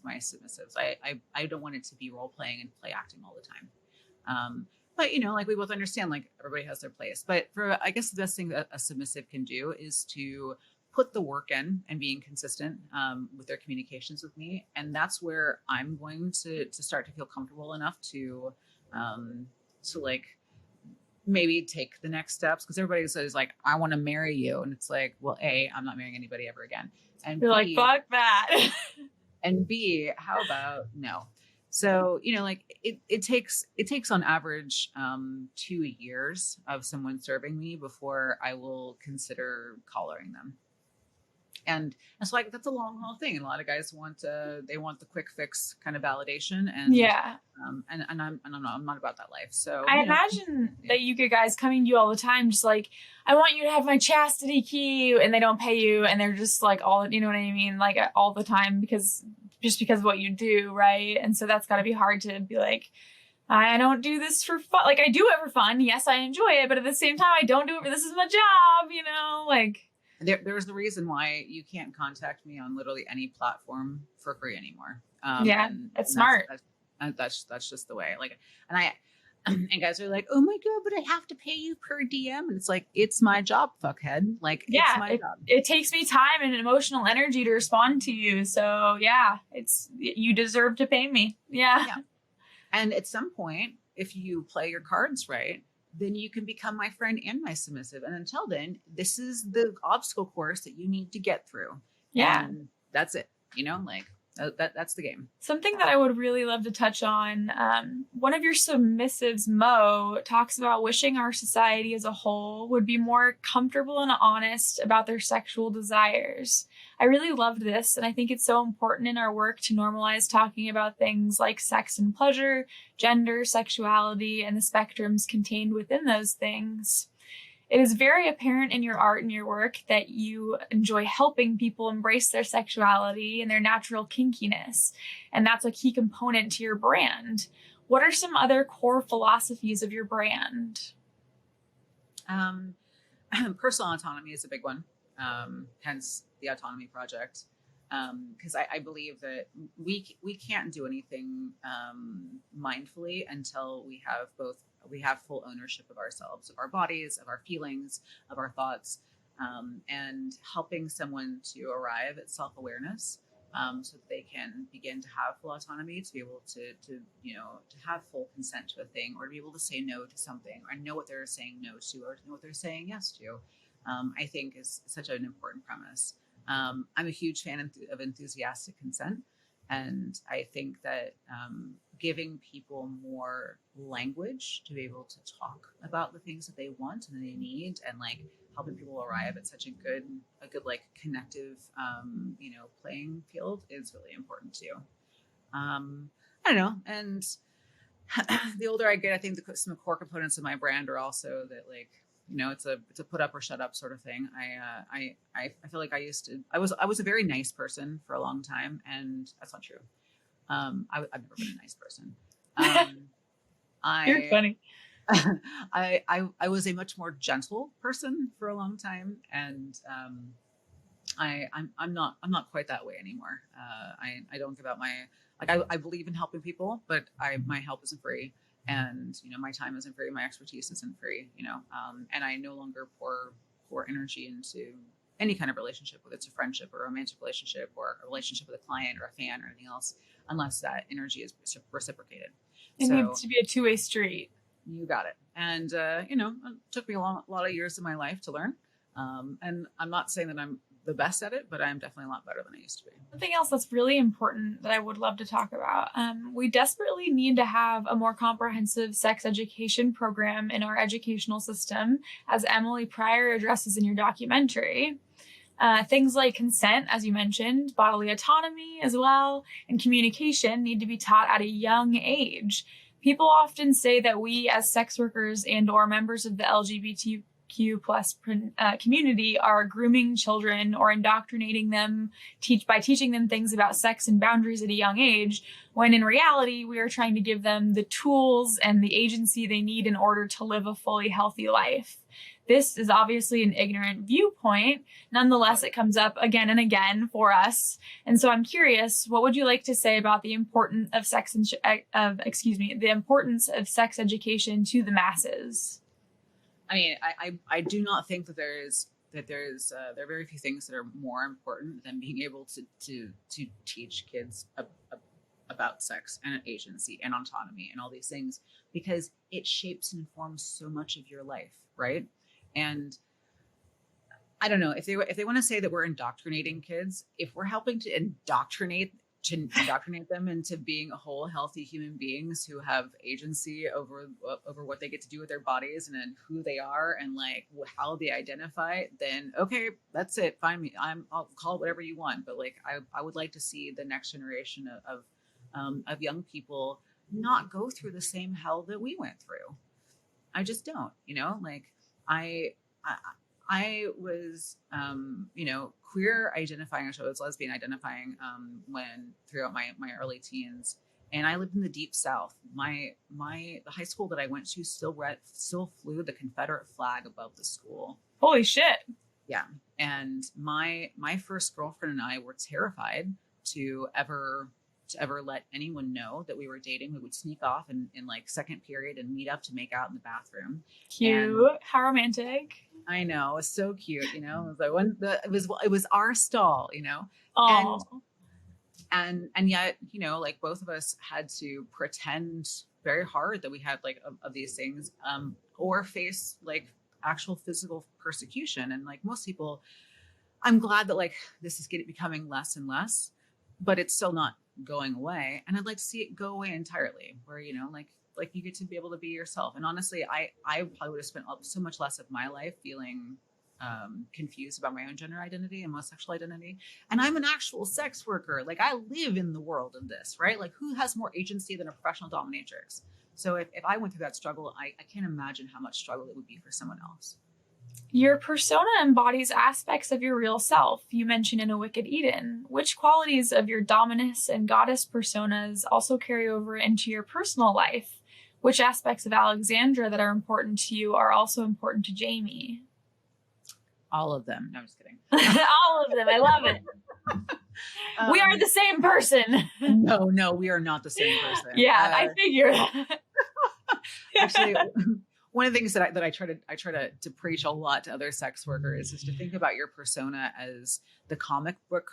my submissives. I don't want it to be role playing and play acting all the time. But like we both understand, like everybody has their place. But I guess the best thing that a submissive can do is to put the work in and being consistent with their communications with me. And that's where I'm going to start to feel comfortable enough to like maybe take the next steps. Because everybody says like, I want to marry you. And it's like, well, A, I'm not marrying anybody ever again. And You're B, like, fuck that. and B, how about no? So, like it takes on average 2 years of someone serving me before I will consider collaring them. And so like that's a long haul thing. And a lot of guys want the quick fix kind of validation. And yeah. And I'm not about that life. So I imagine that you get guys coming to you all the time, just like, I want you to have my chastity key, and they don't pay you, and they're just like all, you know what I mean? Like all the time because of what you do, right? And so that's got to be hard to be like, I don't do this for fun. Like I do it for fun. Yes, I enjoy it, but at the same time, I don't do it for this is my job, like. There's the reason why you can't contact me on literally any platform for free anymore. It's smart. That's just the way. Like, and guys are like, oh my god, but I have to pay you per DM, and it's like, it's my job, fuckhead. Like, yeah, it's my job. It takes me time and emotional energy to respond to you. So yeah, you deserve to pay me. Yeah. And at some point, if you play your cards right, then you can become my friend and my submissive. And until then, this is the obstacle course that you need to get through. Yeah. And that's it. Like That's the game. Something that I would really love to touch on, one of your submissives, Mo, talks about wishing our society as a whole would be more comfortable and honest about their sexual desires. I really loved this, and I think it's so important in our work to normalize talking about things like sex and pleasure, gender, sexuality, and the spectrums contained within those things. It is very apparent in your art and your work that you enjoy helping people embrace their sexuality and their natural kinkiness, and that's a key component to your brand. What are some other core philosophies of your brand? Personal autonomy is a big one, hence the Autonomy Project. Because I believe that we can't do anything mindfully until we have full ownership of ourselves, of our bodies, of our feelings, of our thoughts, and helping someone to arrive at self-awareness, so that they can begin to have full autonomy, to be able to have full consent to a thing, or to be able to say no to something, or know what they're saying no to, or to know what they're saying yes to. I think is such an important premise. I'm a huge fan of enthusiastic consent. And I think that giving people more language to be able to talk about the things that they want and they need, and like helping people arrive at such a good like connective, playing field is really important too. I don't know. And the older I get, I think some core components of my brand are also that, like, it's a put up or shut up sort of thing. I feel like I was a very nice person for a long time, and that's not true. I've never been a nice person. You're funny. I was a much more gentle person for a long time, and I'm not quite that way anymore. I don't give out I believe in helping people, but my help isn't free. And, my time isn't free. My expertise isn't free, and I no longer pour energy into any kind of relationship, whether it's a friendship or a romantic relationship or a relationship with a client or a fan or anything else, unless that energy is reciprocated. It needs to be a two-way street. You got it. And, it took me a lot of years of my life to learn. And I'm not saying that I'm the best at it, but I'm definitely a lot better than I used to be. Something else that's really important that I would love to talk about. We desperately need to have a more comprehensive sex education program in our educational system, as Emily Pryor addresses in your documentary. Things like consent, as you mentioned, bodily autonomy as well, and communication need to be taught at a young age. People often say that we as sex workers and or members of the LGBTQ plus community are grooming children or indoctrinating them by teaching them things about sex and boundaries at a young age, when in reality, we are trying to give them the tools and the agency they need in order to live a fully healthy life. This is obviously an ignorant viewpoint. Nonetheless, it comes up again and again for us. And so I'm curious, what would you like to say about the importance of the importance of sex education to the masses? I mean, I do not think that there are very few things that are more important than being able to teach kids about sex and agency and autonomy and all these things, because it shapes and informs so much of your life, right? And I don't know if they want to say that we're indoctrinating kids. If we're helping to indoctrinate them into being whole, healthy human beings who have agency over what they get to do with their bodies and then who they are and like how they identify, then okay, that's it. Find me. I'll call it whatever you want. But like, I would like to see the next generation of young people not go through the same hell that we went through. I just don't. Like I was, queer identifying, I was lesbian identifying throughout my early teens, and I lived in the deep South. The high school that I went to still flew the Confederate flag above the school. Holy shit! Yeah, and my first girlfriend and I were terrified to ever let anyone know that we were dating. We would sneak off in like second period and meet up to make out in the bathroom. Cute. How romantic. I know, it was so cute, It was like it was our stall, Oh. And yet, like both of us had to pretend very hard that we had like of these things, or face like actual physical persecution. And like most people, I'm glad that like this is becoming less and less. but it's still not going away. And I'd like to see it go away entirely, where, you know, like you get to be able to be yourself. And honestly, I probably would have spent so much less of my life feeling confused about my own gender identity and my sexual identity. And I'm an actual sex worker. Like, I live in the world of this, right? Like, who has more agency than a professional dominatrix? So if I went through that struggle, I can't imagine how much struggle it would be for someone else. Your persona embodies aspects of your real self. You mentioned in A Wicked Eden. Which qualities of your dominus and goddess personas also carry over into your personal life? Which aspects of Alexandra that are important to you are also important to Jamie? All of them. No, I'm just kidding. All of them. I love it. We are the same person. No, we are not the same person. Yeah, I figured. Actually, one of the things that I try to preach a lot to other sex workers is to think about your persona as the comic book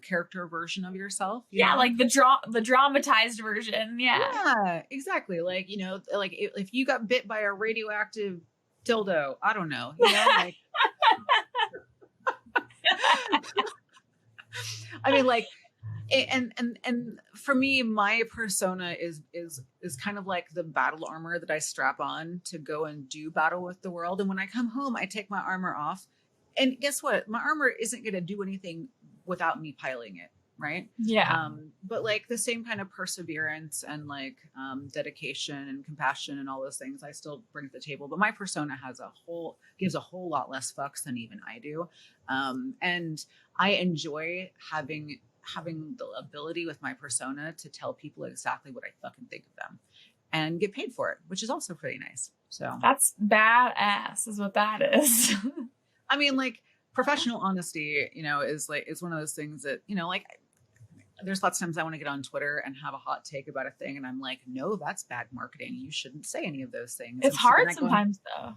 character version of yourself. You know? Like the dramatized version. Yeah, exactly. Like, you know, like if you got bit by a radioactive dildo, I don't know, you know, like. I mean, like, and for me, my persona is kind of like the battle armor that I strap on to go and do battle with the world. And when I come home, I take my armor off, and guess what? My armor isn't going to do anything without me piling it, right? Yeah. But like the same kind of perseverance and like dedication and compassion and all those things I still bring to the table. But my persona gives a whole lot less fucks than even I do. And I enjoy having the ability with my persona to tell people exactly what I fucking think of them and get paid for it, which is also pretty nice. So that's badass is what that is. I mean, like, professional honesty, you know, is one of those things that, you know, like, there's lots of times I want to get on Twitter and have a hot take about a thing. And I'm like, no, that's bad marketing. You shouldn't say any of those things. It's hard sometimes though.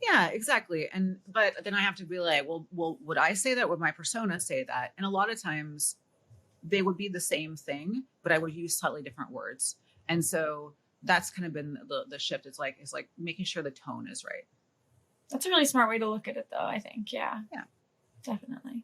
Yeah, exactly. But then I have to be like, well, would I say that? Would my persona say that? And a lot of times they would be the same thing, but I would use slightly different words. And so that's kind of been the shift. It's like making sure the tone is right. That's a really smart way to look at it though, I think. Yeah, definitely.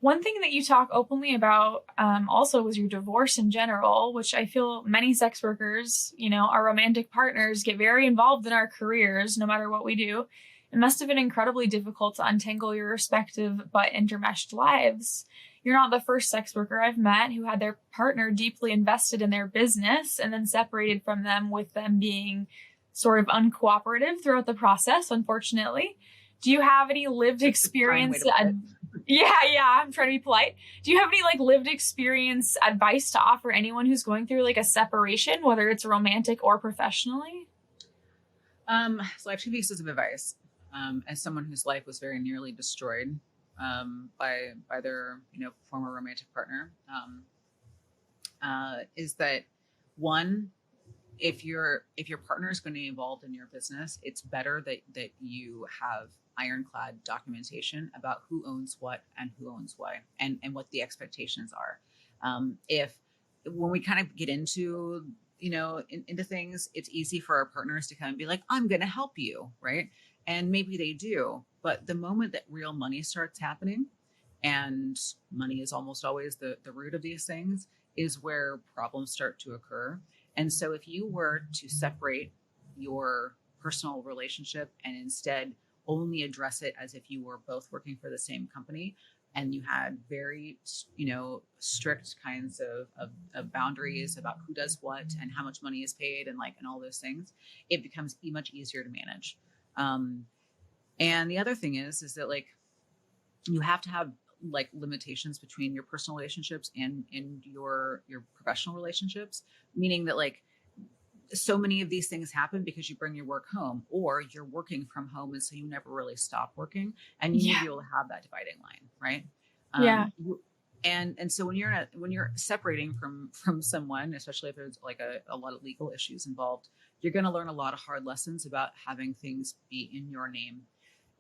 One thing that you talk openly about also was your divorce in general, which I feel many sex workers, you know, our romantic partners get very involved in our careers, no matter what we do. It must have been incredibly difficult to untangle your respective but intermeshed lives. You're not the first sex worker I've met who had their partner deeply invested in their business and then separated from them, with them being sort of uncooperative throughout the process, unfortunately. Do you have any lived experience? Yeah, I'm trying to be polite. Do you have any like lived experience advice to offer anyone who's going through like a separation, whether it's romantic or professionally? So I have two pieces of advice. As someone whose life was very nearly destroyed by their, you know, former romantic partner, is that one, if your partner is going to be involved in your business, it's better that you have ironclad documentation about who owns what and who owns what and what the expectations are. When we kind of get into, you know, into things, it's easy for our partners to kind of be like, I'm going to help you, right? And maybe they do, but the moment that real money starts happening, and money is almost always the root of these things, is where problems start to occur. And so if you were to separate your personal relationship and instead only address it as if you were both working for the same company, and you had very, you know, strict kinds of boundaries about who does what and how much money is paid and all those things, it becomes much easier to manage. And the other thing is that like, you have to have like limitations between your personal relationships and your professional relationships, meaning that like, so many of these things happen because you bring your work home, or you're working from home, and so you never really stop working, and you need to be able to have that dividing line, right? And so when you're separating from someone, especially if there's like a lot of legal issues involved, you're going to learn a lot of hard lessons about having things be in your name.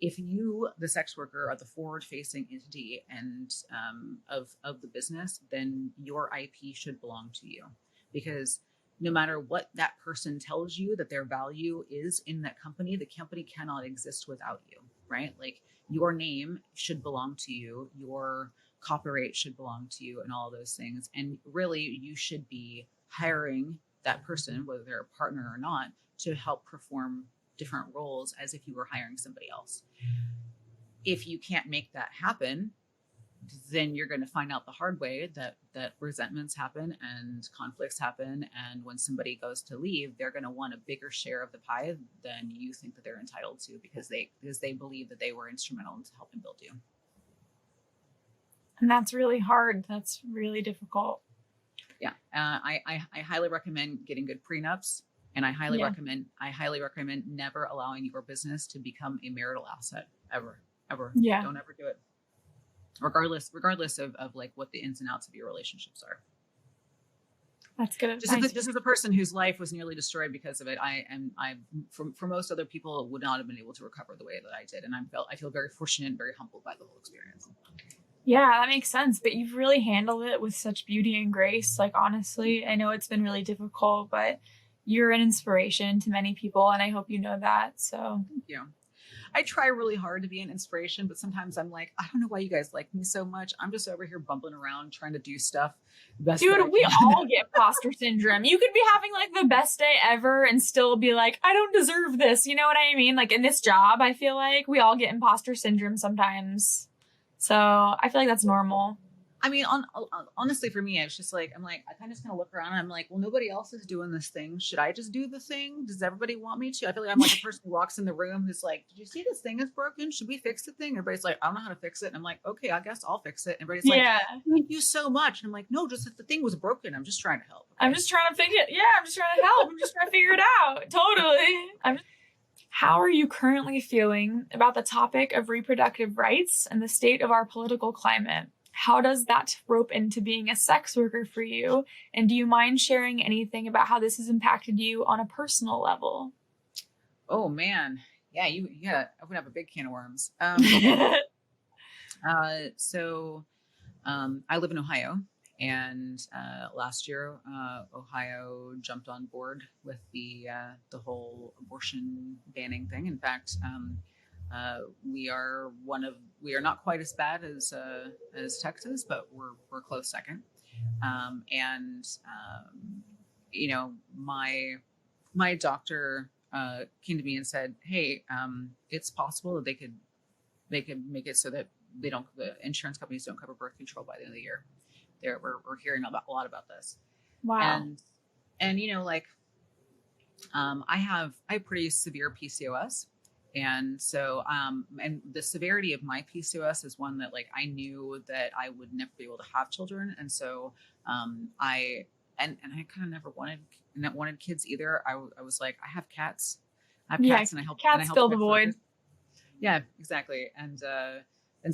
If you, the sex worker, are the forward-facing entity and of the business, then your IP should belong to you, because no matter what that person tells you that their value is in that company, the company cannot exist without you, right? Like, your name should belong to you. Your copyright should belong to you and all of those things. And really, you should be hiring that person, whether they're a partner or not, to help perform different roles as if you were hiring somebody else. If you can't make that happen, then you're going to find out the hard way that resentments happen and conflicts happen. And when somebody goes to leave, they're going to want a bigger share of the pie than you think that they're entitled to, because they believe that they were instrumental in helping build you. And that's really hard. That's really difficult. Yeah. I highly recommend getting good prenups. And I highly recommend never allowing your business to become a marital asset ever. Yeah. Don't ever do it. Regardless of like what the ins and outs of your relationships are. That's good. This is a person whose life was nearly destroyed because of it. For most other people, would not have been able to recover the way that I did. And I feel very fortunate and very humbled by the whole experience. Yeah, that makes sense. But you've really handled it with such beauty and grace. Like, honestly, I know it's been really difficult, but you're an inspiration to many people. And I hope you know that. So thank you. I try really hard to be an inspiration, but sometimes I'm like, I don't know why you guys like me so much. I'm just over here bumbling around trying to do stuff. Dude, we all get imposter syndrome. You could be having like the best day ever and still be like, I don't deserve this. You know what I mean? Like in this job, I feel like we all get imposter syndrome sometimes. So I feel like that's normal. I mean, honestly, for me, it's just like, I kind of just kind of look around and I'm like, well, nobody else is doing this thing. Should I just do the thing? Does everybody want me to? I feel like I'm like a person who walks in the room who's like, did you see this thing is broken? Should we fix the thing? Everybody's like, I don't know how to fix it. And I'm like, okay, I guess I'll fix it. And everybody's like, thank you so much. And I'm like, no, just if the thing was broken, I'm just trying to help. Okay? I'm just trying to fix it. Yeah, I'm just trying to help. I'm just trying to figure it out. Totally. How are you currently feeling about the topic of reproductive rights and the state of our political climate? How does that rope into being a sex worker for you? And do you mind sharing anything about how this has impacted you on a personal level? Oh man. Yeah, you open up a big can of worms. So I live in Ohio, and last year Ohio jumped on board with the whole abortion banning thing. In fact, we are not quite as bad as Texas, but we're close second. You know, my doctor came to me and said, "Hey, it's possible that they could make it so that the insurance companies don't cover birth control by the end of the year." We're hearing a lot about this. Wow. And you know, like, I have pretty severe PCOS. And so, and the severity of my PCOS is one that, like, I knew that I would never be able to have children. And so, I kind of never wanted kids either. I was like, I have cats. And I help cats fill the void. Yeah, exactly. And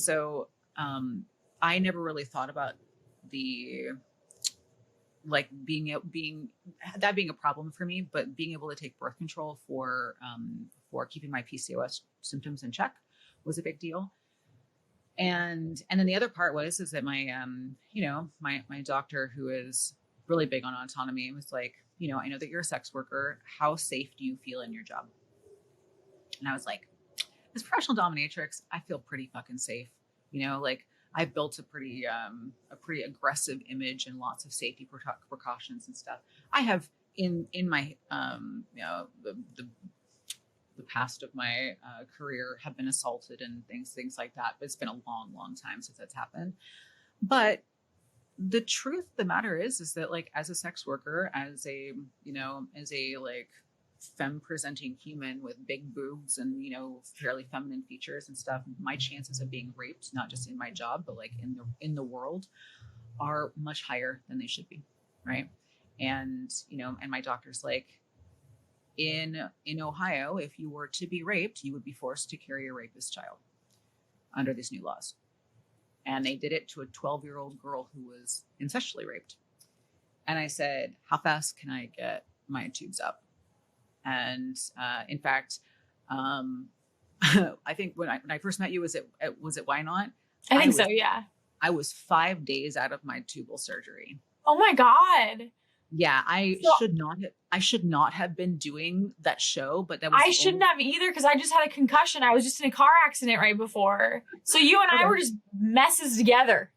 so, I never really thought about being a problem for me, but being able to take birth control for keeping my PCOS symptoms in check was a big deal. And then the other part is that my my doctor, who is really big on autonomy, was like, you know, I know that you're a sex worker. How safe do you feel in your job? And I was like, as professional dominatrix, I feel pretty fucking safe. You know, like, I've built a pretty aggressive image and lots of safety precautions and stuff. I have in my the past of my career have been assaulted and things like that. But it's been a long time since that's happened. But the truth of the matter is that, like, as a sex worker, as a like femme presenting human with big boobs and, you know, fairly feminine features and stuff, my chances of being raped, not just in my job, but like in the world, are much higher than they should be. Right. And, you know, and my doctor's like, in Ohio, if you were to be raped, you would be forced to carry a rapist child under these new laws. And they did it to a 12-year-old girl who was incestually raped. And I said, how fast can I get my tubes up? And in fact, I think when I first met you, was it Why Not? I think so, yeah. I was 5 days out of my tubal surgery. Oh my God. Yeah, I should not have been doing that show, but that was I shouldn't have either, because I just had a concussion. I was just in a car accident right before. So you and I were just messes together.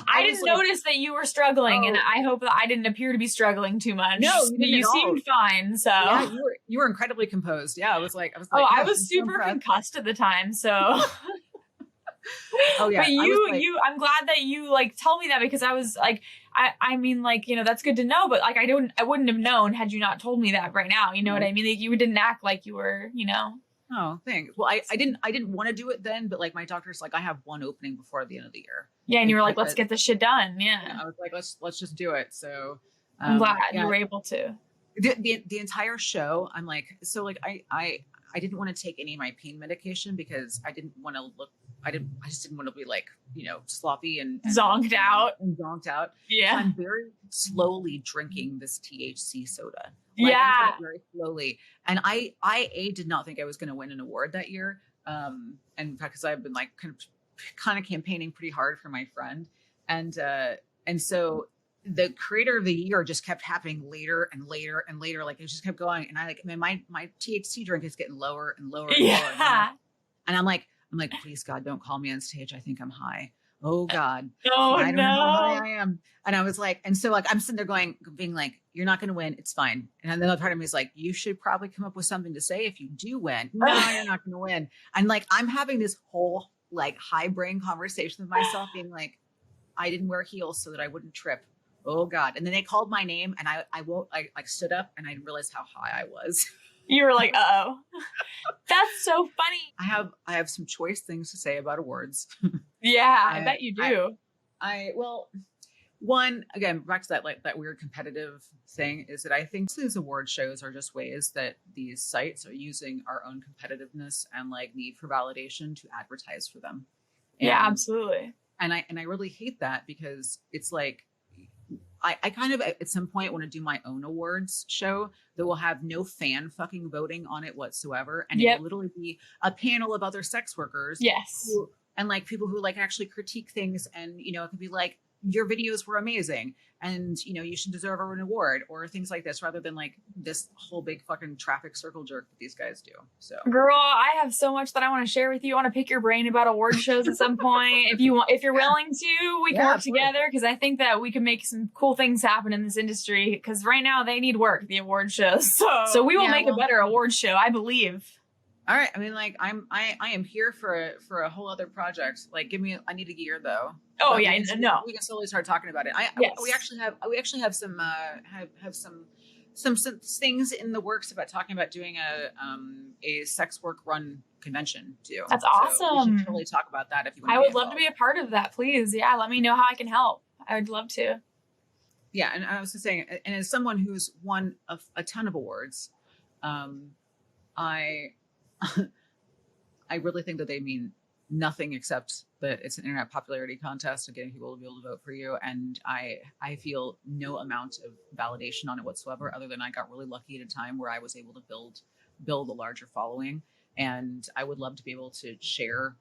I was didn't like, notice that you were struggling, and oh, I hope that I didn't appear to be struggling too much. no, you didn't You at all. seemed fine, so. Yeah, you were incredibly composed. Yeah, I was like, Oh, I yes, was I'm so super impressed. concussed at the time, so. Oh yeah, But I was like, I'm glad that you like tell me that, because I was like, I mean, like, you know, that's good to know, but like, I wouldn't have known had you not told me that right now. You know what I mean? Like, you didn't act like you were, you know. oh, thanks. Well, I didn't want to do it then, but like my doctor's like, I have one opening before the end of the year. Yeah, and you were like, let's get this shit done. Yeah. I was like, let's just do it. So I'm glad yeah, you were able to. the entire show, I'm like, so like I didn't want to take any of my pain medication because I didn't want to look, I just didn't want to be like, you know, sloppy and Zonked out. and zonked out. Yeah. So I'm very slowly drinking this THC soda. Yeah. I'm doing it very slowly. And I did not think I was going to win an award that year. And in fact, because I've been like kind of campaigning pretty hard for my friend. And so the creator of the year just kept happening later and later and later. Like it just kept going. And I like, man, my THC drink is getting lower and lower and lower. Yeah. And I'm like, please God, don't call me on stage. I think I'm high. Oh God. Oh I don't know how high no. I am. And I was like, and so like, I'm sitting there being like, you're not going to win. It's fine. And then the other part of me is like, you should probably come up with something to say if you do win. No, you're not going to win. And like, I'm having this whole like high brain conversation with myself being like, I didn't wear heels so that I wouldn't trip. Oh God. And then they called my name and I like stood up and I realized how high I was. You were like, uh-oh. That's so funny. I have some choice things to say about awards. Yeah, I bet you do. Well, one, again, back to that, like that weird competitive thing is that I think these award shows are just ways that these sites are using our own competitiveness and like need for validation to advertise for them. Yeah, absolutely. And I really hate that because it's like, I kind of at some point want to do my own awards show that will have no fan fucking voting on it whatsoever. And it will literally be a panel of other sex workers. Yes. And like people who like actually critique things. And, you know, it could be like, your videos were amazing and, you know, you should deserve an award or things like this rather than like this whole big fucking traffic circle jerk that these guys do. So girl, I have so much that I want to share with you. I want to pick your brain about award shows at some point. If you're willing to, we can work together because I think that we can make some cool things happen in this industry because right now they need work, the award shows. So we will make a better award show, I believe. All right. I mean, like I am here for a whole other project. Like I need a year though. Oh but yeah, no. We can slowly start talking about it. We actually have some some things in the works about talking about doing a sex work run convention too. That's so awesome. We should totally talk about that if you want. I would love to be a part of that, please. Yeah, let me know how I can help. I would love to. Yeah, and I was just saying, and as someone who's won a ton of awards, I really think that they mean nothing except that it's an internet popularity contest of getting people to be able to vote for you. And I feel no amount of validation on it whatsoever, other than I got really lucky at a time where I was able to build a larger following. And I would love to be able to share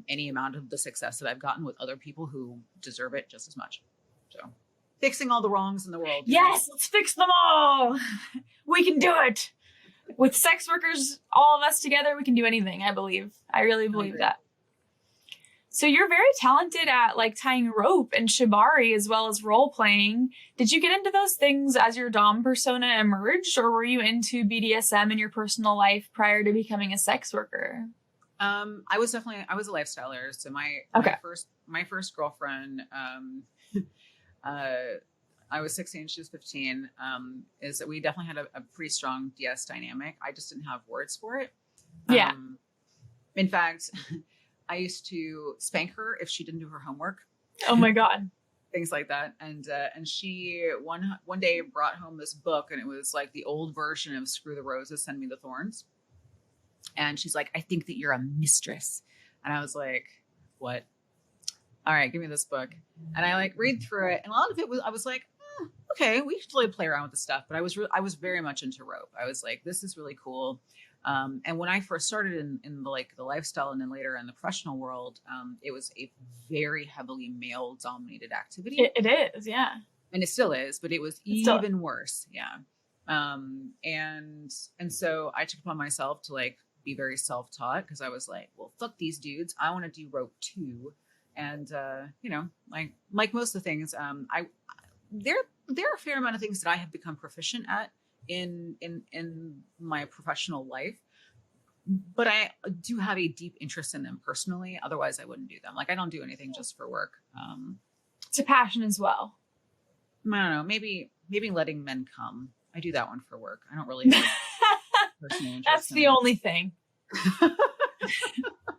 any amount of the success that I've gotten with other people who deserve it just as much. So fixing all the wrongs in the world. Yes, let's fix them all. We can do it. With sex workers, all of us together, we can do anything, I believe. I really believe that. So you're very talented at like tying rope and shibari as well as role playing. Did you get into those things as your dom persona emerged, or were you into BDSM in your personal life prior to becoming a sex worker? I was a lifestyler. So my first girlfriend, I was 16, she was 15, is that we definitely had a pretty strong DS dynamic. I just didn't have words for it. Yeah. In fact, I used to spank her if she didn't do her homework. Oh my God. Things like that. And she one day brought home this book, and it was like the old version of Screw the Roses, Send Me the Thorns. And she's like, I think that you're a mistress. And I was like, what? All right, give me this book. And I like read through it. And a lot of it was, I was like, okay, we should really play around with this stuff. But I was very much into rope. I was like, this is really cool. And when I first started in the lifestyle and then later in the professional world, it was a very heavily male dominated activity. It is, yeah. And it still is, but it was even worse. Yeah. And so I took upon myself to like be very self-taught because I was like, well, fuck these dudes. I want to do rope too. And you know, like most of the things, there are a fair amount of things that I have become proficient at in my professional life, but I do have a deep interest in them personally. Otherwise, I wouldn't do them. Like I don't do anything just for work. It's a passion as well. I don't know. Maybe letting men come. I do that one for work. I don't really have personal interest. That's in the it. only thing.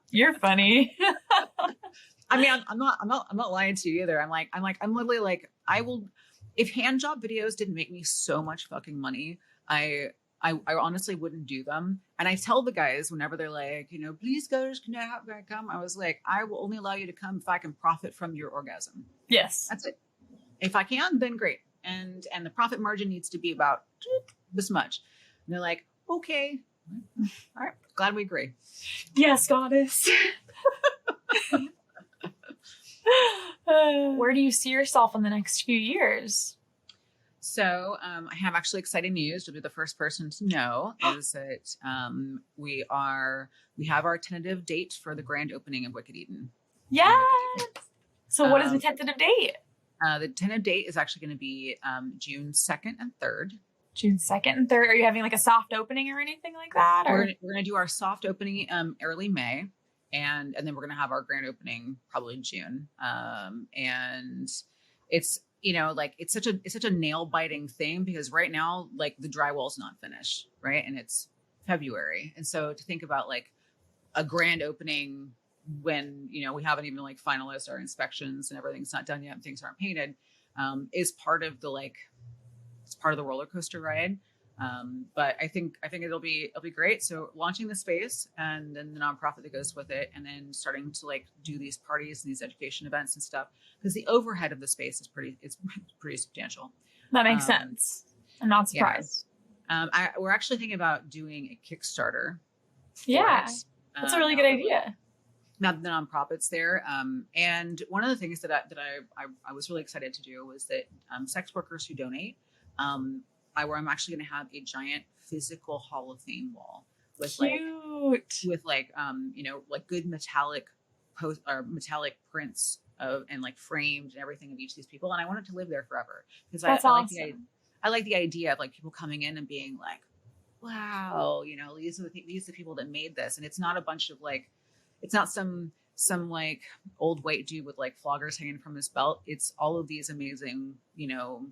You're funny. I mean, I'm not lying to you either. I'm literally like, I will, if hand job videos didn't make me so much fucking money, I honestly wouldn't do them. And I tell the guys whenever they're like, you know, please guys, can I come? I was like, I will only allow you to come if I can profit from your orgasm. Yes. That's it. If I can, then great. And the profit margin needs to be about this much. And they're like, okay, all right, glad we agree. Yes, goddess. Where do you see yourself in the next few years? So I have actually exciting news. You'll be the first person to know is that we have our tentative date for the grand opening of Wicked Eden. Yes. So what is the tentative date? The tentative date is actually going to be June 2nd and 3rd. June 2nd and 3rd. Are you having like a soft opening or anything like that? Or? We're going to do our soft opening early May. And then we're going to have our grand opening probably in June. And it's, you know, like it's such a nail biting thing because right now, like the drywall's not finished. Right. And it's February. And so to think about like a grand opening when, you know, we haven't even like finalized our inspections and everything's not done yet and things aren't painted, is part of the, like, it's part of the roller coaster ride. But I think it'll be great. So launching the space and then the nonprofit that goes with it, and then starting to like do these parties and these education events and stuff, because the overhead of the space is pretty substantial. That makes sense. I'm not surprised. Yeah. We're actually thinking about doing a Kickstarter. Yeah, that's a really good idea. Now the nonprofits there. And one of the things that I was really excited to do was that sex workers who donate, I'm actually going to have a giant physical Hall of Fame wall with you know, like good metallic prints of, and like framed and everything of each of these people. And I want it to live there forever because I like the idea of like people coming in and being like, wow, you know, these are the people that made this. And it's not a bunch of like, it's not some like old white dude with like floggers hanging from his belt. It's all of these amazing, you know,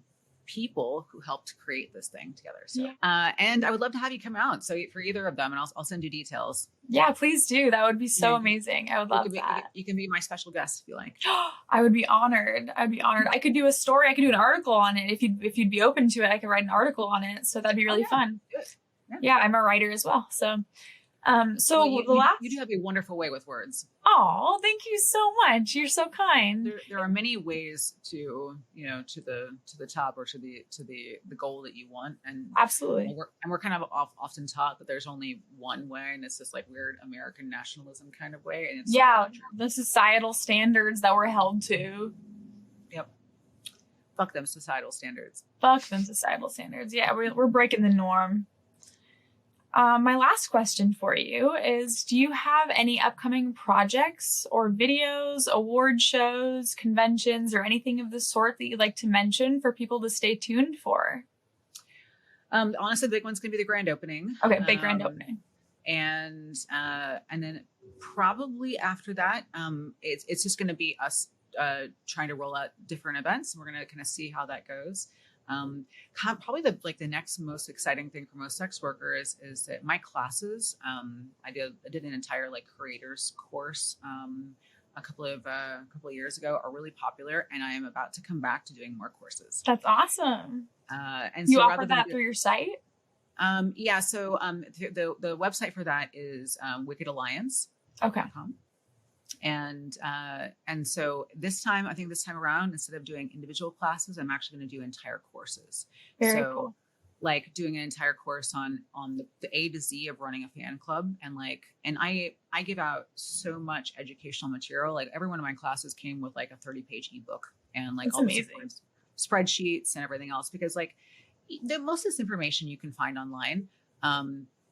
people who helped create this thing together. So, and I would love to have you come out. So for either of them, and I'll send you details. Yeah, please do. That would be so amazing. I would love that. You can be my special guest if you like. I would be honored. I could do a story. I could do an article on it. If you'd be open to it, I could write an article on it. So that'd be really fun. Do it. Yeah, I'm a writer as well. So, you do have a wonderful way with words. Oh, thank you so much. You're so kind. There are many ways to, you know, to the top or to the goal that you want. And absolutely. We're kind of often taught that there's only one way, and it's this like weird American nationalism kind of way. And it's the societal standards that we're held to. Yep. Fuck them societal standards. Yeah, we're breaking the norm. My last question for you is, do you have any upcoming projects or videos, award shows, conventions, or anything of the sort that you'd like to mention for people to stay tuned for? Honestly, the big one's going to be the grand opening. Okay, big grand opening. And then probably after that, it's just going to be us trying to roll out different events. We're going to kind of see how that goes. Probably the next most exciting thing for most sex workers is that my classes, I did an entire like creators course a couple of years ago, are really popular, and I am about to come back to doing more courses. That's awesome. And you so offer that through your site? Yeah. So the website for that is Wicked Alliance. Okay. And so this time around, instead of doing individual classes, I'm actually going to do entire courses. Very cool. Like doing an entire course on the A to Z of running a fan club. And I give out so much educational material. Like every one of my classes came with like a 30-page ebook and like that's all amazing. the spreadsheets and everything else, because like most of this information you can find online.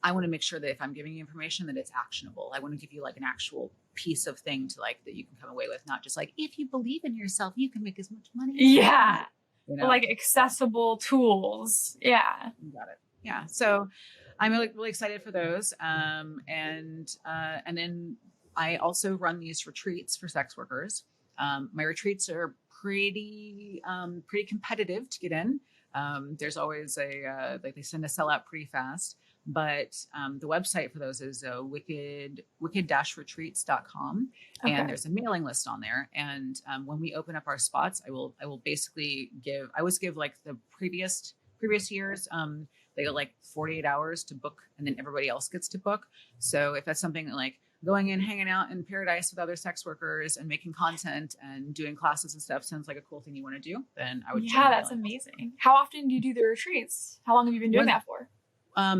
I want to make sure that if I'm giving you information that it's actionable. I want to give you like an actual piece of thing to like that you can come away with, not just like, if you believe in yourself, you can make as much money as you Yeah. want. You know? Like accessible tools. Yeah. You got it. Yeah. So I'm really excited for those. And then I also run these retreats for sex workers. My retreats are pretty competitive to get in. There's always like they tend to sell out pretty fast, but the website for those is wicked-retreats.com. Okay. And there's a mailing list on there. And when we open up our spots, I will basically I always give like the previous years, they go like 48 hours to book, and then everybody else gets to book. So if that's something like going in, hanging out in paradise with other sex workers and making content and doing classes and stuff sounds like a cool thing you want to do, then I would. Yeah, that's amazing. How often do you do the retreats? How long have you been doing that for?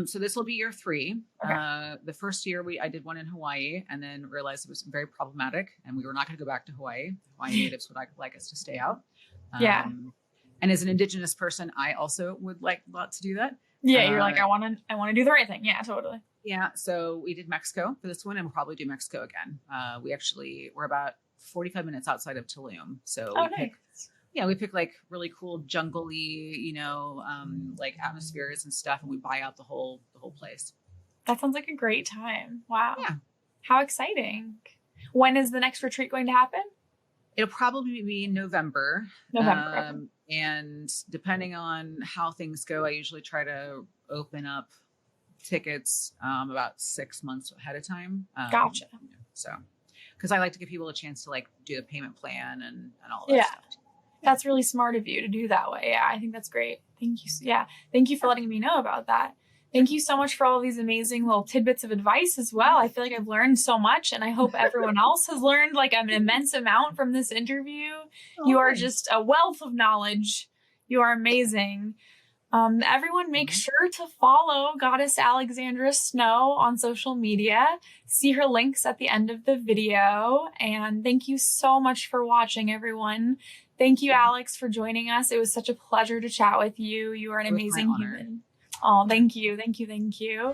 So this will be year 3. Okay. The first year I did one in Hawaii, and then realized it was very problematic, and we were not going to go back to Hawaii. Hawaii natives would like us to stay out. Yeah. And as an Indigenous person, I also would like a lot to do that. Yeah, you're like, I want to do the right thing. Yeah, totally. Yeah, so we did Mexico for this one, and we'll probably do Mexico again. We're about 45 minutes outside of Tulum, so we pick like really cool jungly, like atmospheres and stuff, and we buy out the whole place. That sounds like a great time. Wow. Yeah. How exciting. When is the next retreat going to happen? It'll probably be in November. Okay. And depending on how things go, I usually try to open up tickets about 6 months ahead of time. Gotcha. So, because I like to give people a chance to like do the payment plan and all that stuff. That's really smart of you to do that way. Yeah, I think that's great. Thank you. Yeah. Thank you for letting me know about that. Thank you so much for all these amazing little tidbits of advice as well. I feel like I've learned so much, and I hope everyone else has learned like an immense amount from this interview. You are just a wealth of knowledge. You are amazing. Everyone make sure to follow Goddess Alexandra Snow on social media. See her links at the end of the video. And thank you so much for watching, everyone. Thank you, Alex, for joining us. It was such a pleasure to chat with you. You are an amazing human. Oh, thank you. Thank you. Thank you.